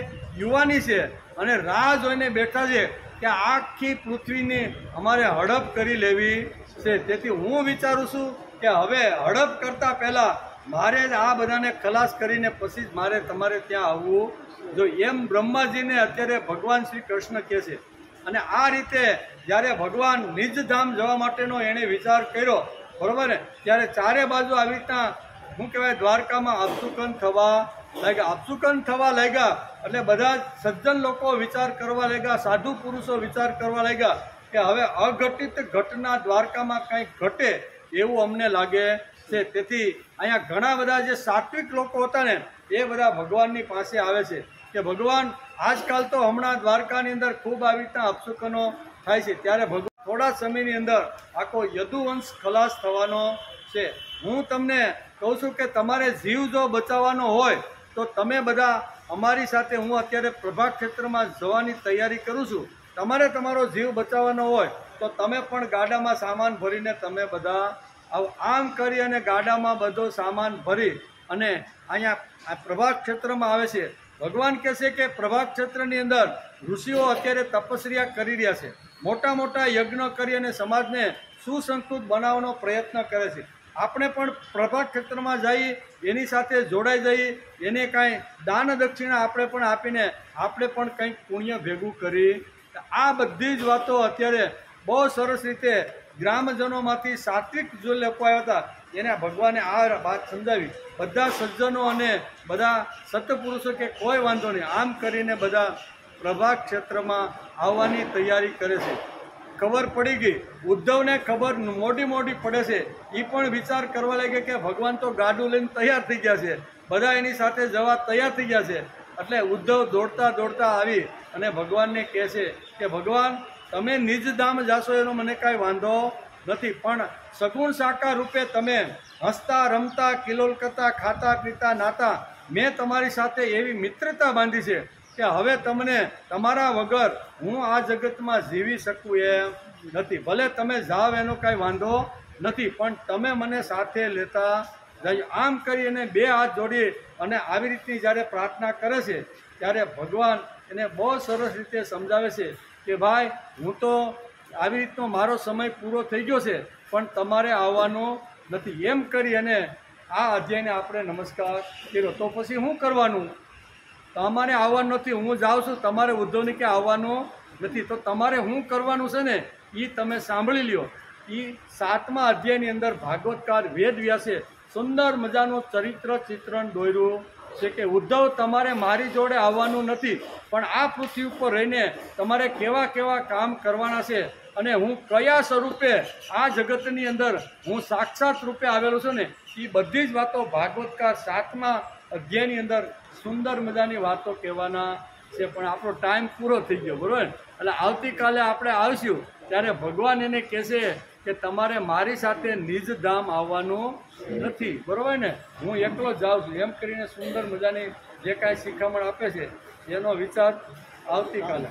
યુવાની છે, અને રાહ જોઈને બેઠા છે કે આખી પૃથ્વીની અમારે હડપ કરી લેવી છે. તેથી હું વિચારું છું કે હવે હડપ કરતાં પહેલાં મારે જ આ બધાને ખલાસ કરીને પછી જ મારે તમારે ત્યાં આવવું જો. એમ બ્રહ્માજીને અત્યારે ભગવાન શ્રી કૃષ્ણ કહે છે. અને આ રીતે જ્યારે ભગવાન નિજધામ જવા માટેનો એણે વિચાર કર્યો, બરોબર ને, ત્યારે ચારે બાજુ આવી રીતના શું કહેવાય, દ્વારકામાં અપશુકન થવા લાગ્યા. એટલે બધા સજ્જન લોકો વિચાર કરવા લાગ્યા, સાધુ પુરુષો વિચાર કરવા લાગ્યા કે હવે અઘટિત ઘટના દ્વારકામાં કંઈક ઘટે એવું અમને લાગે છે. તેથી અહીંયા ઘણા બધા જે સાત્વિક લોકો હતા ને, એ બધા ભગવાનની પાસે આવે છે કે ભગવાન, આજકાલ તો હમણાં દ્વારકાની અંદર ખૂબ આવી રીતના અપશુકનો થાય છે. ત્યારે ભગવાન થોડા સમયની અંદર આખો યદુવંશ ખલાસ થવાનો છે. હું તમને કહું છું કે તમારે જીવ જો બચાવવાનો હોય તો તમે બધા અમારી સાથે, હું અત્યારે પ્રભાત ક્ષેત્રમાં જવાની તૈયારી કરું છું. તમારે તમારો જીવ બચાવવાનો હોય તો તમે પણ ગાડામાં સામાન ભરીને તમે બધા આમ કરી અને ગાડામાં બધો સામાન ભરી અને અહીંયા પ્રભાત ક્ષેત્રમાં આવે છે. ભગવાન કહે છે કે પ્રભાત ક્ષેત્રની અંદર ઋષિઓ અત્યારે તપસ્યા કરી રહ્યા છે, મોટા મોટા યજ્ઞ કરી અને સમાજને સુસંસ્કૃત બનાવવાનો પ્રયત્ન કરે છે. આપણે પણ પ્રભાત ક્ષેત્રમાં જઈ, એની સાથે જોડાઈ જઈ, એને કાંઈ દાન દક્ષિણા આપણે પણ આપીને આપણે પણ કંઈક પુણ્ય ભેગું કરી. આ બધી જ વાતો અત્યારે બહુ સરસ રીતે ગ્રામજનોમાંથી સાત્વિક જો લોકો આવ્યા હતા, એને ભગવાને આ વાત સમજાવી. બધા સજ્જનો અને બધા સત્પુરુષો કે કોઈ વાંધો નહીં, આમ કરીને બધા પ્રભાત ક્ષેત્રમાં આવવાની તૈયારી કરે છે. ખબર પડી ગઈ, ઉદ્ધવને ખબર મોડી પડે છે. એ પણ વિચાર કરવા લાગે કે ભગવાન તો ગાડું લઈને તૈયાર થઈ ગયા છે, બધા એની સાથે જવા તૈયાર થઈ ગયા છે. એટલે ઉદ્ધવ દોડતા આવી અને ભગવાનને કહે છે કે ભગવાન, તમે નિજધામ જાશો એનો મને કાંઈ વાંધો નથી, પણ સગુણ સાકાર રૂપે તમે હસતા રમતા કિલોલ કરતા ખાતા પીતા નાતા મેં તમારી સાથે એવી મિત્રતા બાંધી છે કે હવે તમને તમારા વગર હું આ જગતમાં જીવી શકું એમ નથી. ભલે તમે જાઓ એનો કાંઈ વાંધો નથી, પણ તમે મને સાથે લેતા જજો. આમ કરી અને બે હાથ જોડી અને આવી રીતની જ્યારે પ્રાર્થના કરે છે, ત્યારે ભગવાન એને બહુ સરસ રીતે સમજાવે છે કે ભાઈ, હું તો આવી રીતનો મારો સમય પૂરો થઈ ગયો છે, પણ તમારે આવવાનું નથી. એમ કરી અને આ અધ્યાયને આપણે નમસ્કાર કર્યો. તો પછી શું કરવાનું? તમારે આવવાનું નથી, હું જાઉં છું, તમારે ઉદ્ધવને કે આવવાનું નથી. તો તમારે શું કરવાનું છે ને, એ તમે સાંભળી લ્યો. એ 7મા અધ્યાયની અંદર ભાગવતકાર વેદવ્યાસે સુંદર મજાનું ચરિત્ર ચિત્રણ દોર્યું છે કે ઉદ્ધવ, તમારે મારી જોડે આવવાનું નથી, પણ આ પૃથ્વી ઉપર રહીને તમારે કેવા કેવા કામ કરવાના છે અને હું કયા સ્વરૂપે આ જગતની અંદર હું સાક્ષાત રૂપે આવેલો છું ને, એ બધી જ વાતો ભાગવતકાર 7મા અધ્યાયની અંદર સુંદર મજાની વાતો કહેવાના છે. પણ આપણો ટાઈમ પૂરો થઈ ગયો, બરાબર? એટલે આવતીકાલે આપણે આવીશું ત્યારે ભગવાન એને કહેશે કે તમારે મારી સાથે નિજધામ આવવાનું નથી, બરાબર ને, હું એકલો જાઉં છું. એમ કરીને સુંદર મજાની જે કાંઈ શિખામણ આપે છે એનો વિચાર આવતીકાલે